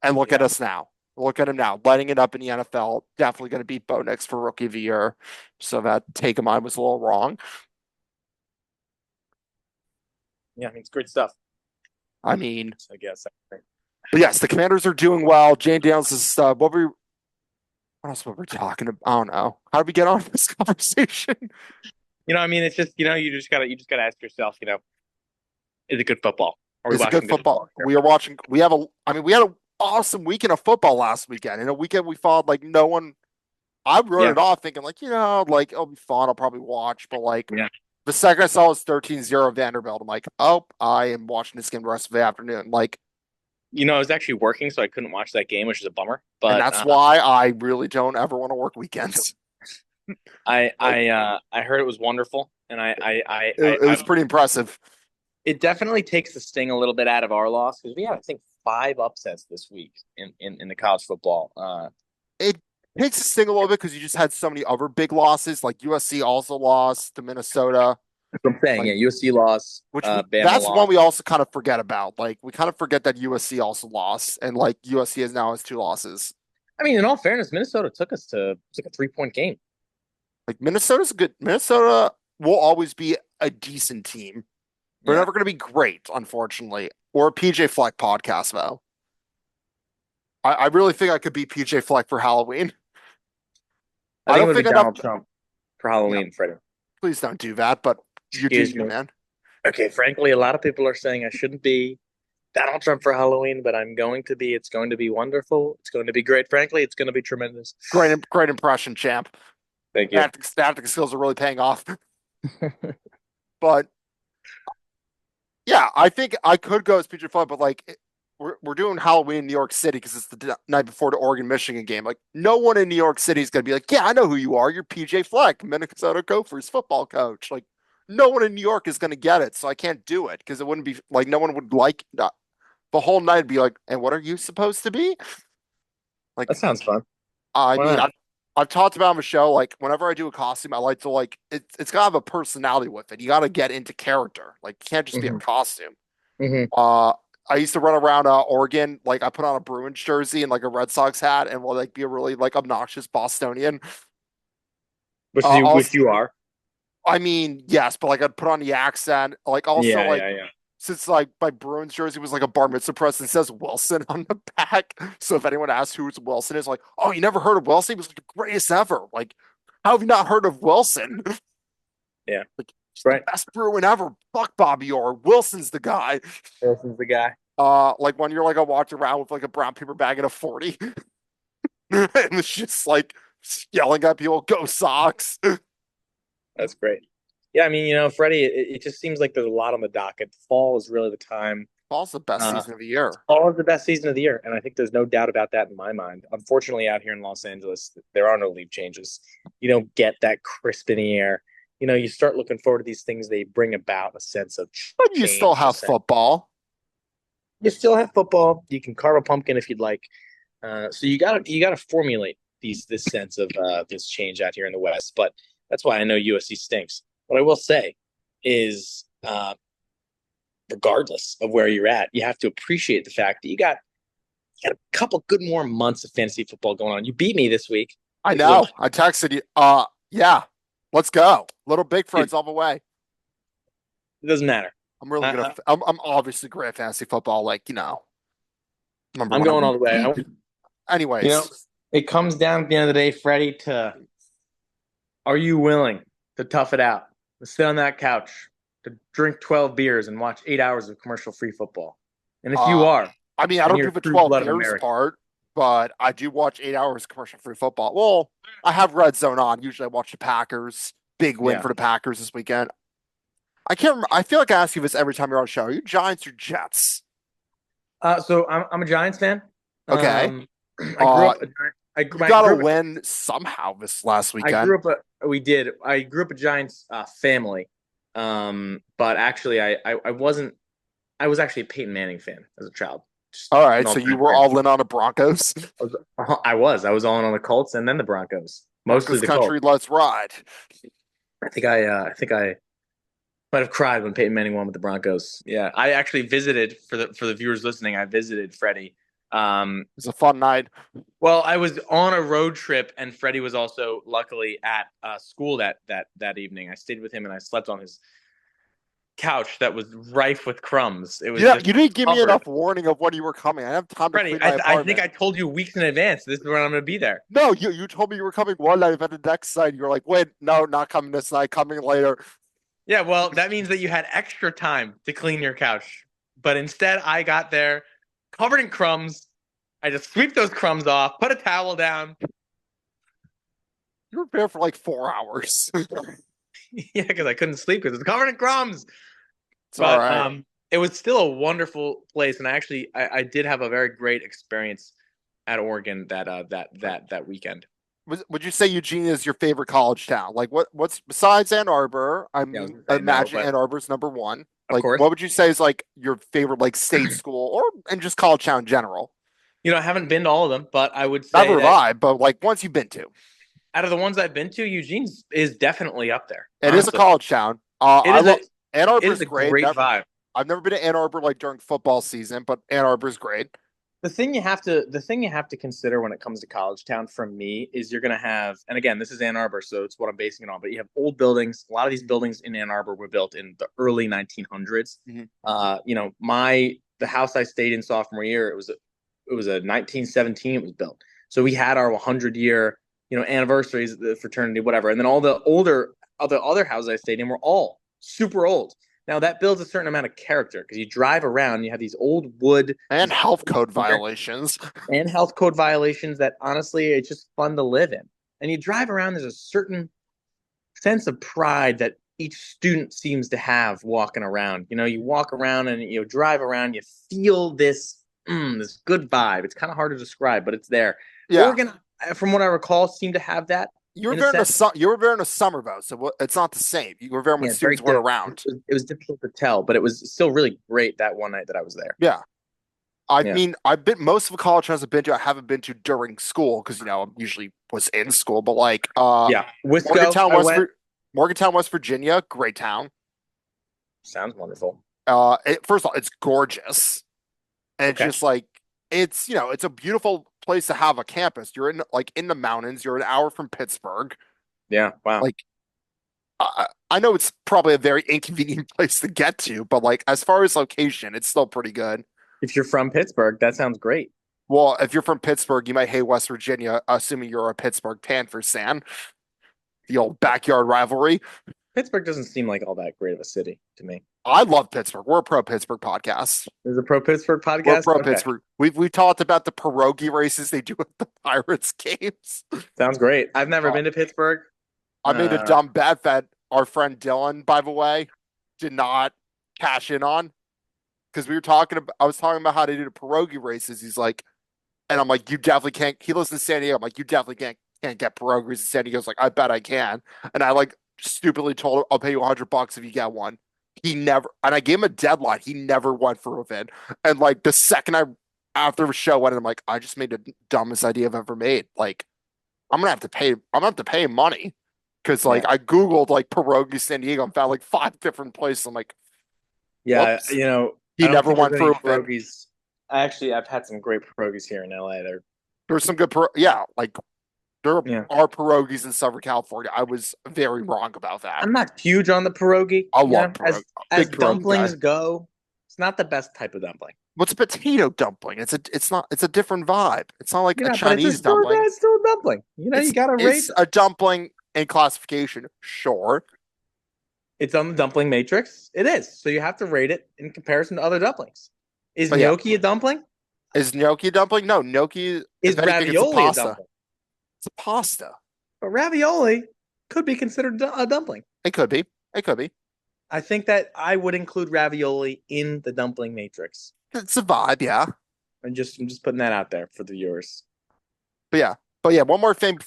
And look at Yeah. us now. Look at him now, lighting it up in the NFL. Definitely going to beat Bo Nix for Rookie of the Year. So that take of mine was a little wrong. Yeah, I mean it's great stuff, I mean, I guess. but yes, the Commanders are doing well. Jane Daniels is what else were we talking about? I don't know. How did we get on this conversation? I mean, it's just you just gotta ask yourself, is it good football? Are we Is it good watching good football? football here? We had an awesome weekend of football last weekend. In a weekend we followed like no one. I wrote Yeah, it off thinking like, like it'll be fun. I'll probably watch. But like yeah. the second I saw it was 13-0 Vanderbilt, I'm like, oh, I am watching this game the rest of the afternoon. Like, I was actually working, so I couldn't watch that game, which is a bummer. and But that's why I really don't ever want to work weekends. I Like, I I heard it was wonderful, and it was pretty impressive. it definitely takes the sting a little bit out of our loss because we had, I think, 5 upsets this week in the college football. It takes a sting a little bit because you just had so many other big losses. Like USC also lost to Minnesota. That's what I'm saying. Like Yeah, USC lost, Bama that's one lost. we also kind of forget about. Like we kind of forget that USC also lost, and like USC is now has two losses. I mean, in all fairness, Minnesota took a 3 point game. Like Minnesota's good. Minnesota will always be a decent team. They're Yeah, never going to be great, unfortunately. Or a PJ Fleck podcast, though. I really think I could be PJ Fleck for Halloween. I I think it don't would be think enough. Donald Trump for Yeah, Halloween, Freddie. please don't do that. But You do Excuse you, me. man. Okay, frankly, a lot of people are saying I shouldn't be Donald Trump for Halloween, but I'm going to be. It's going to be wonderful. It's going to be great. Frankly, it's going to be tremendous. Great impression, champ. Thank you. Acting skills are really paying off. But yeah, I think I could go as PJ Floyd, but like we're doing Halloween in New York City because it's the night before the Oregon Michigan game. Like no one in New York City is gonna be like, yeah, I know who you are. You're PJ Fleck, Minnesota Gophers football coach. Like no one in New York is gonna get it, so I can't do it because it wouldn't be like no one would like the whole night be like, and what are you supposed to be? Like That sounds fun. I Why mean, not? I've talked about on the show, like whenever I do a costume, I like to like it's gotta have a personality with it. You gotta get into character. Like you can't just be a Hmm. costume. Hmm. Uh I used to run around Oregon, like I put on a Bruins jersey and like a Red Sox hat and will like be a really like obnoxious Bostonian. Also, Which you are. I mean, yes, but like I'd put on the accent. Like also Yeah, like yeah, yeah. since like my Bruins jersey was like a bar mitzvah present, it says Wilson on the back. So if anyone asks who Wilson is, like, oh, you never heard of Wilson? He was like the greatest ever. Like, how have you not heard of Wilson? Yeah. Like, he's the Right. best Bruin ever. Fuck Bobby Orr. Wilson's the guy. Wilson's the guy. Like when you're like a walked around with like a brown paper bag and a 40, and it's just like yelling at people, "Go Sox!" That's great. Yeah, I mean, Freddie, it just seems like there's a lot on the docket. Fall is really the time. Fall's the best Uh, season of the year. Fall is the best season of the year, and I think there's no doubt about that in my mind. Unfortunately, out here in Los Angeles, there are no leaf changes. You don't get that crisp in the air. You start looking forward to these things. They bring about a sense of But you still change. A have sense. football. You still have football. You can carve a pumpkin if you'd like. So you gotta formulate this sense of this change out here in the West. But that's why I know USC stinks. What I will say is, regardless of where you're at, you have to appreciate the fact that you got a couple good more months of fantasy football going on. You beat me this week. I It was know. I texted you. Yeah, let's go. Little big it, friends all the way. it doesn't matter. I'm really I, gonna. I, I'm obviously great at fantasy football. Like number I'm one in going the all the way. league. You know, Anyways, it comes down at the end of the day, Freddie, to are you willing to tough it out, to sit on that couch, to drink 12 beers and watch 8 hours of commercial-free football? And if you uh, are, I mean, I then don't you're do a the true 12 blood of beers America. part, but I do watch 8 hours of commercial free football. Well, I have Red Zone on. Usually, I watch the Packers. Big win Yeah. for the Packers this weekend. I can't. Remember, I feel like I ask you this every time you're on the show. Are you Giants or Jets? So I'm a Giants fan. Okay. I grew Uh, up. I you grew, I got to grew up. win somehow this last I weekend. grew up. We did. I grew up a Giants family. But actually, I wasn't. I was actually a Peyton Manning fan as a child. Just All an right, so you all-time were fan. all in on the Broncos. I was all in on the Colts and then the Broncos. Mostly Broncos the Colts. country, let's ride. I think I might have cried when Peyton Manning won with the Broncos. Yeah, I actually visited for the viewers listening. I visited Freddie. Um, It was a fun night. well, I was on a road trip, and Freddie was also luckily at school that evening. I stayed with him, and I slept on his couch that was rife with crumbs. It was Yeah, just you didn't give me covered. enough warning of when you were coming. I didn't have time to Freddie, clean my I think apartment. I told you weeks in advance. This is when I'm going to be there. No, you told me you were coming one night, but the next night you were like, wait, no, not coming this night, coming later. Yeah, well, that means that you had extra time to clean your couch. But instead, I got there covered in crumbs. I just sweep those crumbs off, put a towel down. You were there for like 4 hours. Yeah, because I couldn't sleep because it's covered in crumbs. It's all But right. it was still a wonderful place, and I did have a very great experience at Oregon that weekend. Would you say Eugene is your favorite college town? Like what's besides Ann Arbor? I Yeah, I was mean, gonna say no, imagine but Ann Arbor's number one. of Like course, what would you say is like your favorite like state school or and just college town in general? I haven't been to all of them, but I would say Never have that I, but like once you've been to. out of the ones I've been to, Eugene's is definitely up there. It is a Honestly, college town. it I is a love Ann it is Arbor's a great. great vibe. I've never been to Ann Arbor like during football season, but Ann Arbor's great. The thing you have to consider when it comes to college town for me is you're going to have, and again, this is Ann Arbor, so it's what I'm basing it on, but you have old buildings. A lot of these buildings in Ann Arbor were built in the early 1900s. Mhm. The house I stayed in sophomore year, it was a 1917 it was built. So we had our 100-year, anniversaries, the fraternity, whatever. And then all the other houses I stayed in were all super old. Now that builds a certain amount of character because you drive around, you have these old wood, And these health old code brick, violations. and health code violations that honestly it's just fun to live in. And you drive around, there's a certain sense of pride that each student seems to have walking around. You know, you walk around and you drive around, you feel this good vibe. It's kind of hard to describe, but it's there. Yeah. Oregon, from what I recall, seemed to have that in a sense. You were there in a summer though, so it's not the same. You were there when Yeah, it's very students weren't different. around. It was difficult to tell, but it was still really great that one night that I was there. Yeah. I Yeah, mean, I've been most of the college towns I've been to, I haven't been to during school because I usually was in school. But like, yeah. Wisco, Morgantown, I went. Morgantown, West Virginia, great town. Sounds wonderful. First of all, it's gorgeous, and it's Okay. just like it's a beautiful place to have a campus. You're in the mountains. You're an hour from Pittsburgh. Yeah. Wow. Like, I know it's probably a very inconvenient place to get to, but like as far as location, it's still pretty good. If you're from Pittsburgh, that sounds great. Well, if you're from Pittsburgh, you might hate West Virginia, assuming you're a Pittsburgh Panthers fan. The old backyard rivalry. Pittsburgh doesn't seem like all that great of a city to me. I love Pittsburgh. We're a pro Pittsburgh podcast. There's a pro Pittsburgh We're podcast. pro Okay, Pittsburgh. We've talked about the pierogi races they do at the Pirates games. sounds great. I've never Uh, been to Pittsburgh. I made a Uh, dumb bet that our friend Dylan, by the way, did not cash in on because I was talking about how they do the pierogi races. He's like, and I'm like, you definitely can't. He lives in San Diego. I'm like, you definitely can't get pierogies in San Diego. He's like, I bet I can. And I like stupidly told him, I'll pay you $100 if you get one. He never, and I gave him a deadline. He never went for a vid. And like the second after the show went, I'm like, I just made the dumbest idea I've ever made. Like, I'm gonna have to pay him money because like yeah, I Googled like pierogi San Diego and found like five different places. I'm like, yeah. whoops. I He don't never think there's went any through with it. pierogies. I've had some great pierogies here in LA. They're There's some good, yeah, like there yeah. are pierogies in Southern California. I was very wrong about that. I'm not huge on the pierogi. I You love know, pierogi. as Big pierogi guy. dumplings go, it's not the best type of dumpling. What's a potato dumpling? It's a different vibe. It's not like a But Chinese dumpling. it's still a dumpling. You gotta rate. It's a dumpling in classification, sure. It's on the dumpling matrix. It is. So you have to rate it in comparison to other dumplings. Is But yeah, gnocchi a dumpling? is gnocchi a dumpling? No, gnocchi, Is if anything, it's a ravioli a pasta. dumpling? It's a pasta. But ravioli could be considered a dumpling. It could be. It could be. I think that I would include ravioli in the dumpling matrix. It's a vibe, yeah. I'm just putting that out there for the viewers. But yeah. One more thing,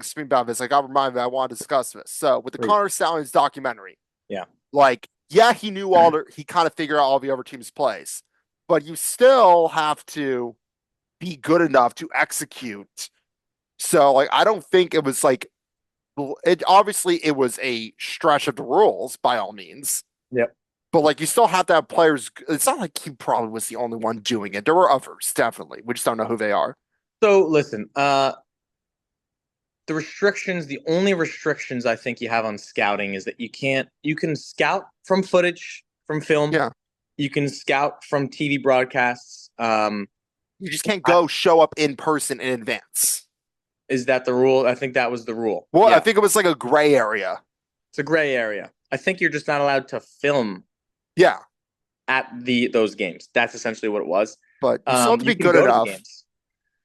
speaking about this, I got reminded that I want to discuss this. So with the Please. Connor Stallions documentary, Yeah. like, yeah, he kind of figured out all the other teams' plays, but you still have to be good enough to execute. So like I don't think it was like it was a stretch of the rules by all means. Yep. But like you still have to have players. It's not like he probably was the only one doing it. There were others, definitely. We just don't know who they are. So listen, the only restrictions I think you have on scouting is that you can scout from footage from film. Yeah. You can scout from TV broadcasts. You just can't go show up in person in advance. Is that the rule? I think that was the rule. Well, Yeah. I think it was like a gray area. It's a gray area. I think you're just not allowed to film Yeah. at those games. That's essentially what it was. But you still have to be You can good go to the enough. games.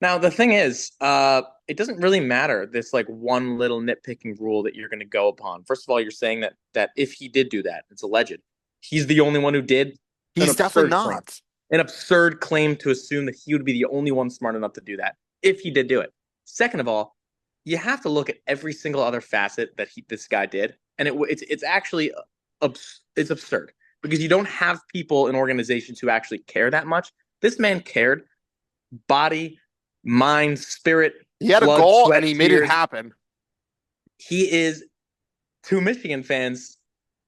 Now the thing is, it doesn't really matter this like one little nitpicking rule that you're going to go upon. First of all, you're saying that if he did do that, it's alleged. He's the only one who did. He's definitely Claim. not. An absurd claim to assume that he would be the only one smart enough to do that if he did do it. Second of all, you have to look at every single other facet that this guy did, and it's actually it's absurd because you don't have people in organizations who actually care that much. This man cared, body, mind, spirit. He had blood, a goal sweat, and he made tears. it happen. He is, to Michigan fans,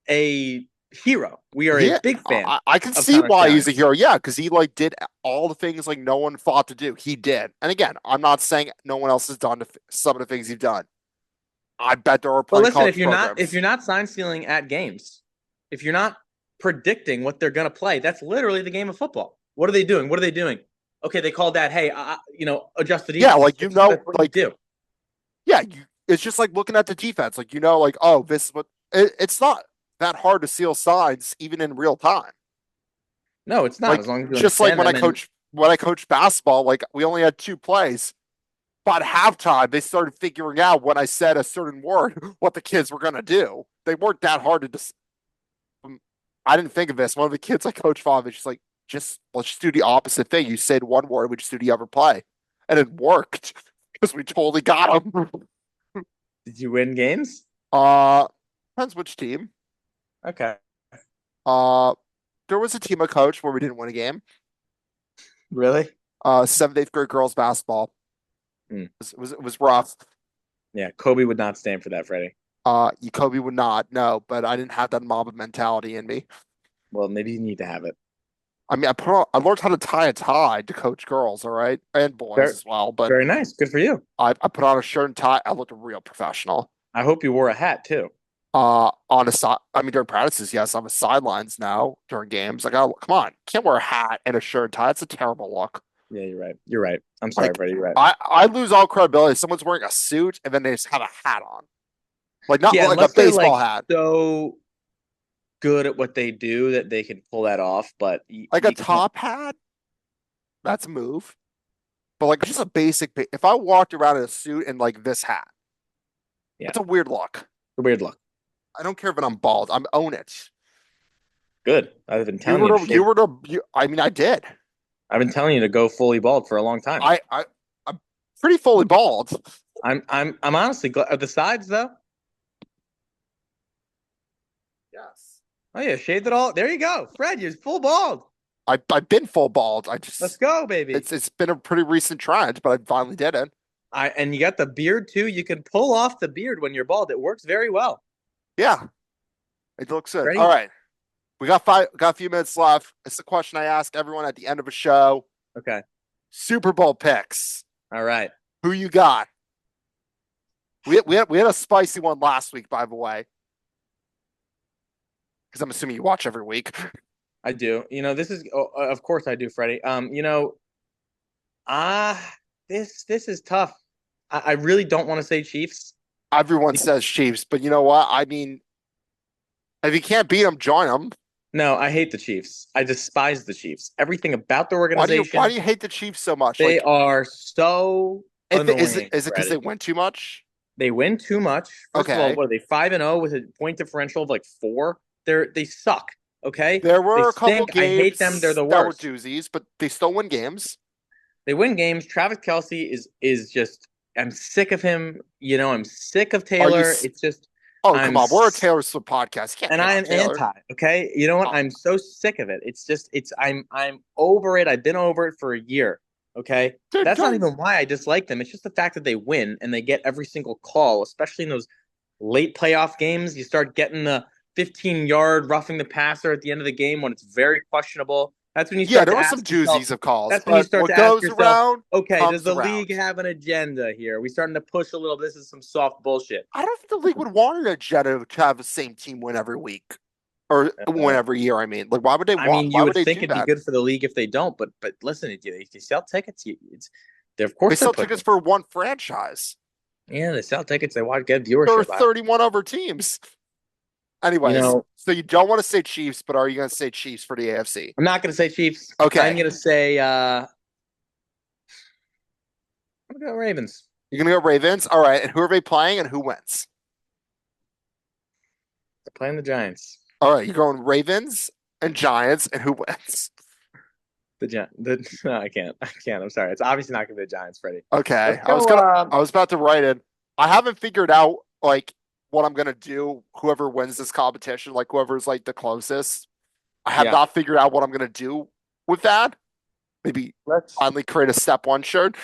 a hero. We are a big fan. I can see why he's a hero. Yeah, because he like did all the things like no one thought to do. He did. And again, I'm not saying no one else has done some of the things he's done. I bet there are plenty. But listen, if you're not sign stealing at games, if you're not predicting what they're going to play, that's literally the game of football. What are they doing? What are they doing? Okay, they called that. Hey, adjust the defense. Yeah, like that's like you do. Yeah, it's just like looking at the defense. Like like oh, this is what it's not. that hard to steal signs even in real time. No, it's not. As Like long as you just like understand them. And when I coached basketball, like we only had two plays. By halftime, they started figuring out when I said a certain word what the kids were gonna do. They weren't that hard to just. I didn't think of this. One of the kids I coached Favich, she's like, just let's just do the opposite thing. You said one word, we just do the other play, and it worked because we totally got them. did you win games? Uh, Depends which team. Okay. Uh, there was a team I coached where we didn't win a game. Really? Seventh, eighth grade girls basketball. Hmm. It was rough. Yeah, Kobe would not stand for that, Freddie. Kobe would not, no, but I didn't have that mob mentality in me. Well, maybe you need to have it. I mean, I learned how to tie a tie to coach girls, all right, and boys Very, as well. But very nice. Good for you. I put on a shirt and tie. I looked real professional. I hope you wore a hat too. On a side, I mean, during practices, yes, I'm a sidelines now during games. I got come on, can't wear a hat and a shirt and tie. It's a terrible look. Yeah, you're right. You're right. I'm sorry, Like, Freddie. You're right. I lose all credibility. Someone's wearing a suit and then they just have a hat on, like not Yeah, like a unless they're baseball like hat, so good at what they do that they can pull that off. But like a you can't. top hat. That's a move. But like just a basic. If I walked around in a suit and like this hat, Yeah, it's a weird look. a weird look. I don't care if I'm bald. I'm own it. Good. I've been You telling you to were the, shave. you were the, you, I mean, I did. I've been telling you to go fully bald for a long time. I'm pretty fully bald. I'm honestly glad. Are the sides though? Yes. Oh yeah, shaved it all. There you go, Fred. You're full bald. I've been full bald. Let's go, baby. It's been a pretty recent trend, but I finally did it. And you got the beard too. You can pull off the beard when you're bald. It works very well. Yeah, it looks good. All Ready? right. Got a few minutes left. It's the question I ask everyone at the end of a show. Okay. Super Bowl picks. All right. Who you got? We had a spicy one last week, by the way, because I'm assuming you watch every week. I do. This is of course I do, Freddie. Ah, this is tough. I really don't want to say Chiefs. Everyone says Chiefs, but you know what? I mean, if you can't beat them, join them. No, I hate the Chiefs. I despise the Chiefs. Everything about the Why do organization, you hate the Chiefs so much? they Like, are so annoying, is it because they Freddie. win too much? They win too much. First of all, Okay, what are they 5-0 with a point differential of like 4? They suck. Okay, there they were a couple stink. I hate them. They're games the that were worst. doozies, but they still win games. They win games. Travis Kelsey is just. I'm sick of him. I'm sick of Are you? Taylor. It's just Oh, come I'm on, we're a Taylor Swift podcast. You can't and hate I on am Taylor. anti. Okay, you know what? Oh, I'm so sick of it. I'm over it. I've been over it for a year. Okay, dude, that's not don't. even why I dislike them. It's just the fact that they win and they get every single call, especially in those late playoff games. You start getting the 15-yard roughing the passer at the end of the game when it's very questionable. That's when you Yeah, start there to were some ask yourself. doozies of calls, That's when you but start what to ask goes yourself, around okay, does comes the around. league have an agenda here? Are we starting to push a little? This is some soft bullshit. I don't think the league would want an agenda to have the same team win every week or win Uh, every year. I mean, like, why would they I want? mean, Why you would would they think do it'd be that? good for the league if they don't, but listen, if you sell tickets, of They course they're sell pushing. tickets for one franchise. Yeah, they sell tickets. They want to get There are viewership. 31 other teams. You Anyways, know, so you don't want to say Chiefs, but are you going to say Chiefs for the AFC? I'm not going to say Chiefs. I'm Okay. going to say I'm going to go Ravens. You're going to go Ravens. All right. And who are they playing and who wins? They're playing the Giants. All right. You're going Ravens and Giants and who wins? No, I can't. I can't. I'm sorry. It's obviously not going to be the Giants, Freddie. Okay. Let's go. I was about to write it. I haven't figured out like what I'm going to do. Whoever wins this competition, like whoever's like the closest. I have Yeah. not figured out what I'm going to do with that. Maybe Let's finally create a step one shirt.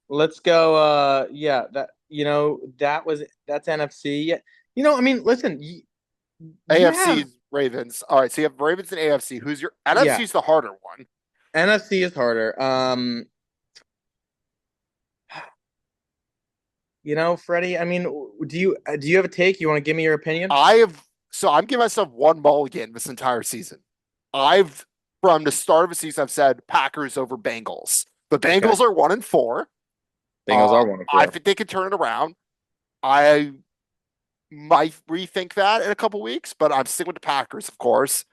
let's go. Yeah. That's NFC. Yeah. I mean, listen. You have AFC's Ravens. All right, so you have Ravens and AFC. Who's your yeah. NFC's the harder one. NFC is harder. Freddie, I mean, do you have a take? You want to give me your opinion? I'm giving myself one mulligan this entire season. I've from the start of the season I've said Packers over Bengals. The Okay. Bengals are 1-4. Bengals are one and I four. think they could turn it around. I might rethink that in a couple weeks, but I'm sticking with the Packers, of course.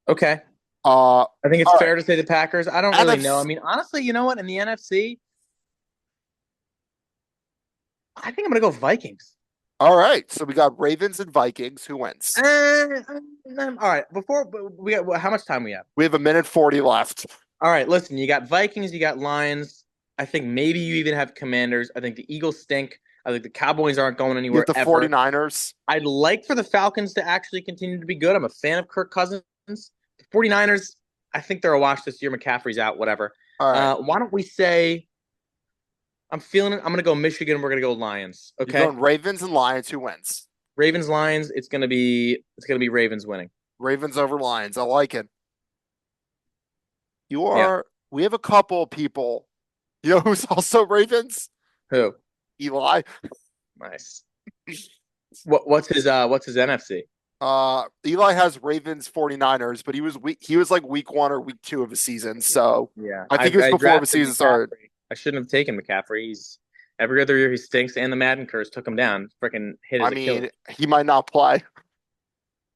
Okay. Uh, I think it's all right. fair to say the Packers. I don't really know. I NFC. mean, honestly, you know what? In the NFC, I think I'm gonna go Vikings. All right. So we got Ravens and Vikings. Who wins? All right. Before we got how much time we have? We have a minute 40 left. All right. Listen, you got Vikings, you got Lions. I think maybe you even have Commanders. I think the Eagles stink. I think the Cowboys aren't going You have anywhere the ever. 49ers. I'd like for the Falcons to actually continue to be good. I'm a fan of Kirk Cousins. The 49ers, I think they're a wash this year. McCaffrey's out, whatever. All right. Why don't we say I'm feeling it. I'm gonna go Michigan. We're gonna go Lions. You're Okay. going Ravens and Lions. Who wins? Ravens Lions. It's gonna be Ravens winning. Ravens over Lions. I like it. You Yeah. are. We have a couple of people. You know who's also Ravens? Who? Eli. Nice. What's his NFC? Eli has Ravens 49ers, but he was like week 1 or week 2 of the season. So Yeah. I I, think it was I before the drafted season started. McCaffrey. I shouldn't have taken McCaffrey. He's every other year he stinks, and the Madden curse took him down. Freaking hit I his Achilles. mean, he might not play.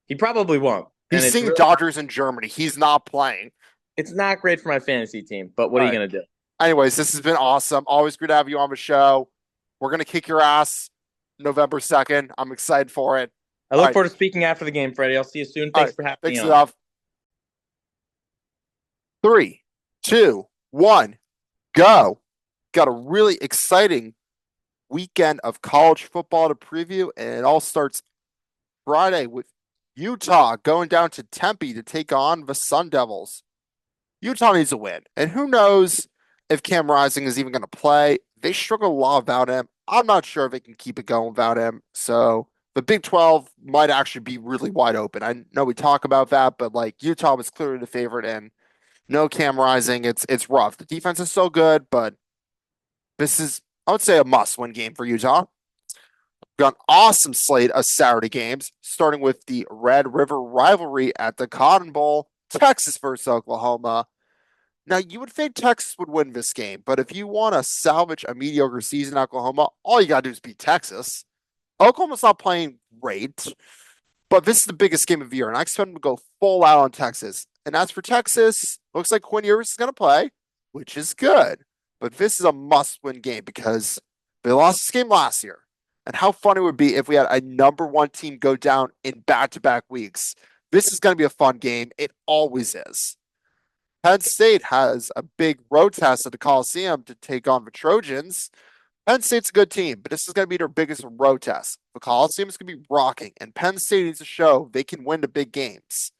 He probably won't. And He's it's seeing really Dodgers in Germany. He's not playing. it's not great for my fantasy team, but what All are you right. gonna do? Anyways, this has been awesome. Always good to have you on the show. We're gonna kick your ass November 2nd. I'm excited for it. I All look right. forward to speaking after the game, Freddie. I'll see you soon. All Thanks right. for having me Thanks on. enough. 3, 2, 1, go. Got a really exciting weekend of college football to preview, and it all starts Friday with Utah going down to Tempe to take on the Sun Devils. Utah needs a win, and who knows if Cam Rising is even going to play. They struggle a lot without him. I'm not sure if they can keep it going without him. So the Big 12 might actually be really wide open. I know we talk about that, but like Utah was clearly the favorite, and no Cam Rising. It's rough. The defense is so good, but this is, I would say, a must-win game for Utah. We've got an awesome slate of Saturday games, starting with the Red River rivalry at the Cotton Bowl, Texas versus Oklahoma. Now, you would think Texas would win this game, but if you want to salvage a mediocre season in Oklahoma, all you got to do is beat Texas. Oklahoma's not playing great, but this is the biggest game of the year, and I expect them to go full out on Texas. And as for Texas, looks like Quinn Ewers is going to play, which is good. But this is a must-win game because they lost this game last year. And how fun it would be if we had a number one team go down in back-to-back weeks. This is going to be a fun game. It always is. Penn State has a big road test at the Coliseum to take on the Trojans. Penn State's a good team, but this is going to be their biggest road test. The Coliseum is going to be rocking, and Penn State needs to show they can win the big games.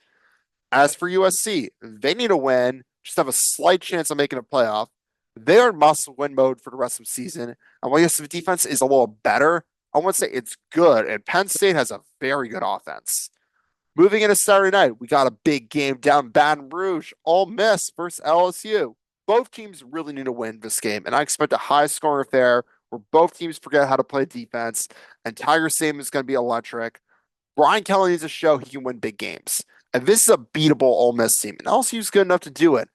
As for USC, they need a win, just have a slight chance of making a playoff. They are in must-win mode for the rest of the season. And while USC defense is a little better, I want to say it's good, and Penn State has a very good offense. Moving into Saturday night, we got a big game down in Baton Rouge. Ole Miss versus LSU. Both teams really need to win this game, and I expect a high scoring affair where both teams forget how to play defense, and Tiger Stadium is going to be electric. Brian Kelly needs to show he can win big games. And this is a beatable Ole Miss team, and LSU is good enough to do it,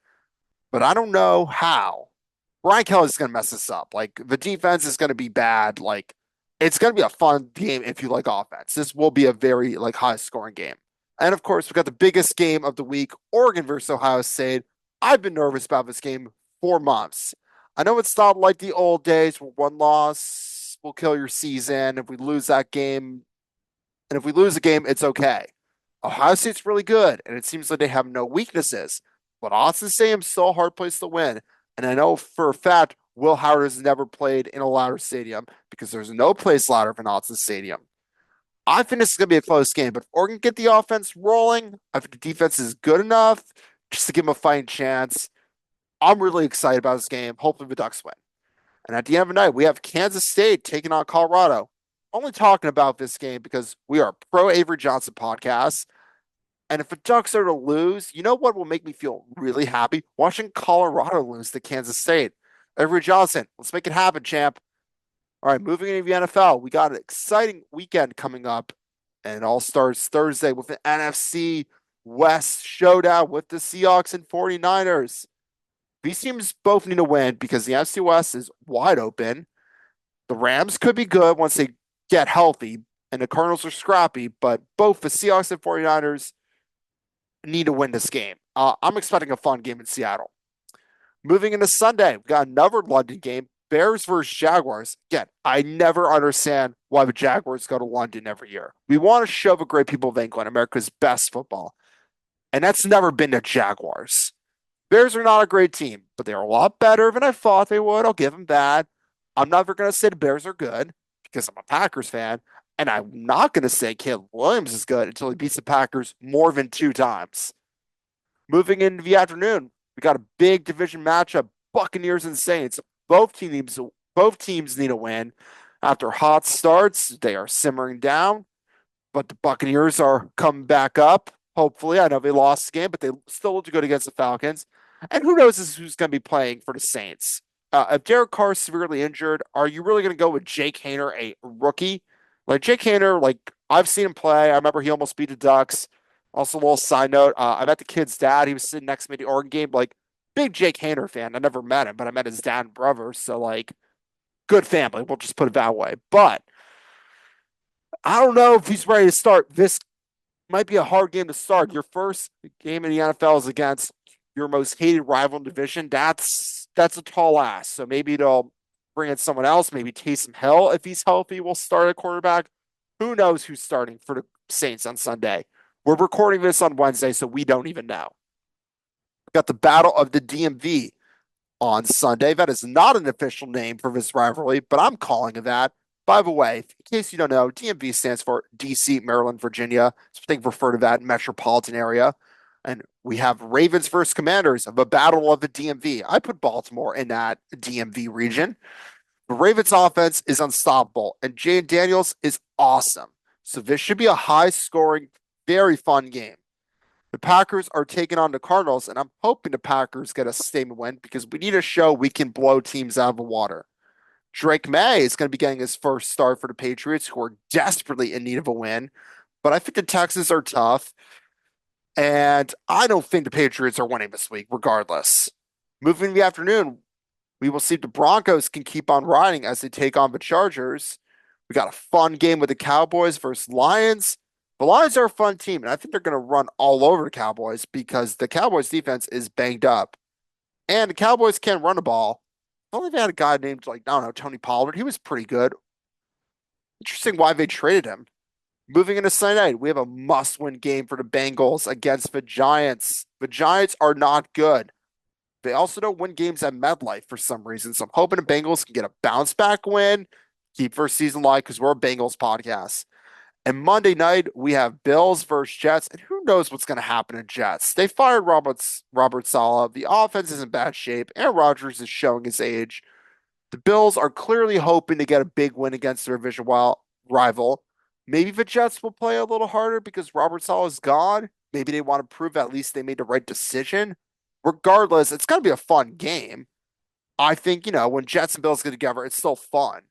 but I don't know how. Brian Kelly's going to mess this up. Like, the defense is going to be bad. Like, it's going to be a fun game if you like offense. This will be a very like high scoring game. And of course, we've got the biggest game of the week, Oregon versus Ohio State. I've been nervous about this game for months. I know it's not like the old days where one loss will kill your season. If we lose that game, and if we lose a game, it's okay. Ohio State's really good, and it seems like they have no weaknesses. But Austin Stadium's still a hard place to win. And I know for a fact Will Howard has never played in a louder stadium because there's no place louder than Austin Stadium. I think this is going to be a close game, but if Oregon get the offense rolling, I think the defense is good enough just to give them a fighting chance. I'm really excited about this game. Hopefully the Ducks win. And at the end of the night, we have Kansas State taking on Colorado. Only talking about this game because we are pro Avery Johnson podcast. And if the Ducks are to lose, you know what will make me feel really happy? Watching Colorado lose to Kansas State. Avery Johnson, let's make it happen, champ. All right, moving into the NFL, we got an exciting weekend coming up, and it all starts Thursday with an NFC West showdown with the Seahawks and 49ers. These teams both need to win because the NFC West is wide open. The Rams could be good once they get healthy, and the Cardinals are scrappy, but both the Seahawks and 49ers need to win this game. I'm expecting a fun game in Seattle. Moving into Sunday, we got another London game, Bears versus Jaguars. Again, I never understand why the Jaguars go to London every year. We want to show the great people of England, America's best football, and that's never been the Jaguars. Bears are not a great team, but they're a lot better than I thought they would. I'll give them that. I'm never going to say the Bears are good because I'm a Packers fan, and I'm not going to say Caleb Williams is good until he beats the Packers more than 2 times. Moving into the afternoon, we got a big division matchup: Buccaneers and Saints. Both teams need a win. After hot starts, they are simmering down, but the Buccaneers are coming back up. Hopefully, I know they lost the game, but they still look good against the Falcons. And who knows who's going to be playing for the Saints? If Derek Carr is severely injured, are you really going to go with Jake Haener, a rookie? Like Jake Haener, like I've seen him play. I remember he almost beat the Ducks. Also, a little side note: I met the kid's dad. He was sitting next to me at the Oregon game. Like big Jake Haener fan. I never met him, but I met his dad and brother. So like good family. We'll just put it that way. But I don't know if he's ready to start. This might be a hard game to start. Your first game in the NFL is against your most hated rival in division. That's a tall ask. So maybe they'll bring in someone else. Maybe Taysom Hill, if he's healthy, will start at quarterback. Who knows who's starting for the Saints on Sunday? We're recording this on Wednesday, so we don't even know. We got the Battle of the DMV on Sunday. That is not an official name for this rivalry, but I'm calling it that. By the way, in case you don't know, DMV stands for DC, Maryland, Virginia. So I think refer to that metropolitan area. And we have Ravens versus Commanders of a battle of the DMV. I put Baltimore in that DMV region. The Ravens offense is unstoppable, and Jane Daniels is awesome. So this should be a high scoring, very fun game. The Packers are taking on the Cardinals, and I'm hoping the Packers get a statement win because we need to show we can blow teams out of the water. Drake May is going to be getting his first start for the Patriots, who are desperately in need of a win. But I think the Texans are tough, and I don't think the Patriots are winning this week, regardless. Moving in the afternoon, we will see if the Broncos can keep on riding as they take on the Chargers. We got a fun game with the Cowboys versus Lions. The Lions are a fun team, and I think they're going to run all over the Cowboys because the Cowboys defense is banged up. And the Cowboys can't run the ball. Only they had a guy named, like, I don't know, Tony Pollard. He was pretty good. Interesting why they traded him. Moving into Sunday night, we have a must-win game for the Bengals against the Giants. The Giants are not good. They also don't win games at MetLife for some reason. So I'm hoping the Bengals can get a bounce back win, keep first season live because we're a Bengals podcast. And Monday night, we have Bills versus Jets. And who knows what's going to happen in Jets? They fired Robert Saleh. The offense is in bad shape. Aaron Rodgers is showing his age. The Bills are clearly hoping to get a big win against their division rival. Maybe the Jets will play a little harder because Robert Saleh is gone. Maybe they want to prove at least they made the right decision. Regardless, it's going to be a fun game. I think, when Jets and Bills get together, it's still fun.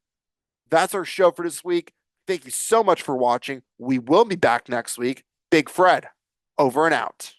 That's our show for this week. Thank you so much for watching. We will be back next week. Big Fred, over and out.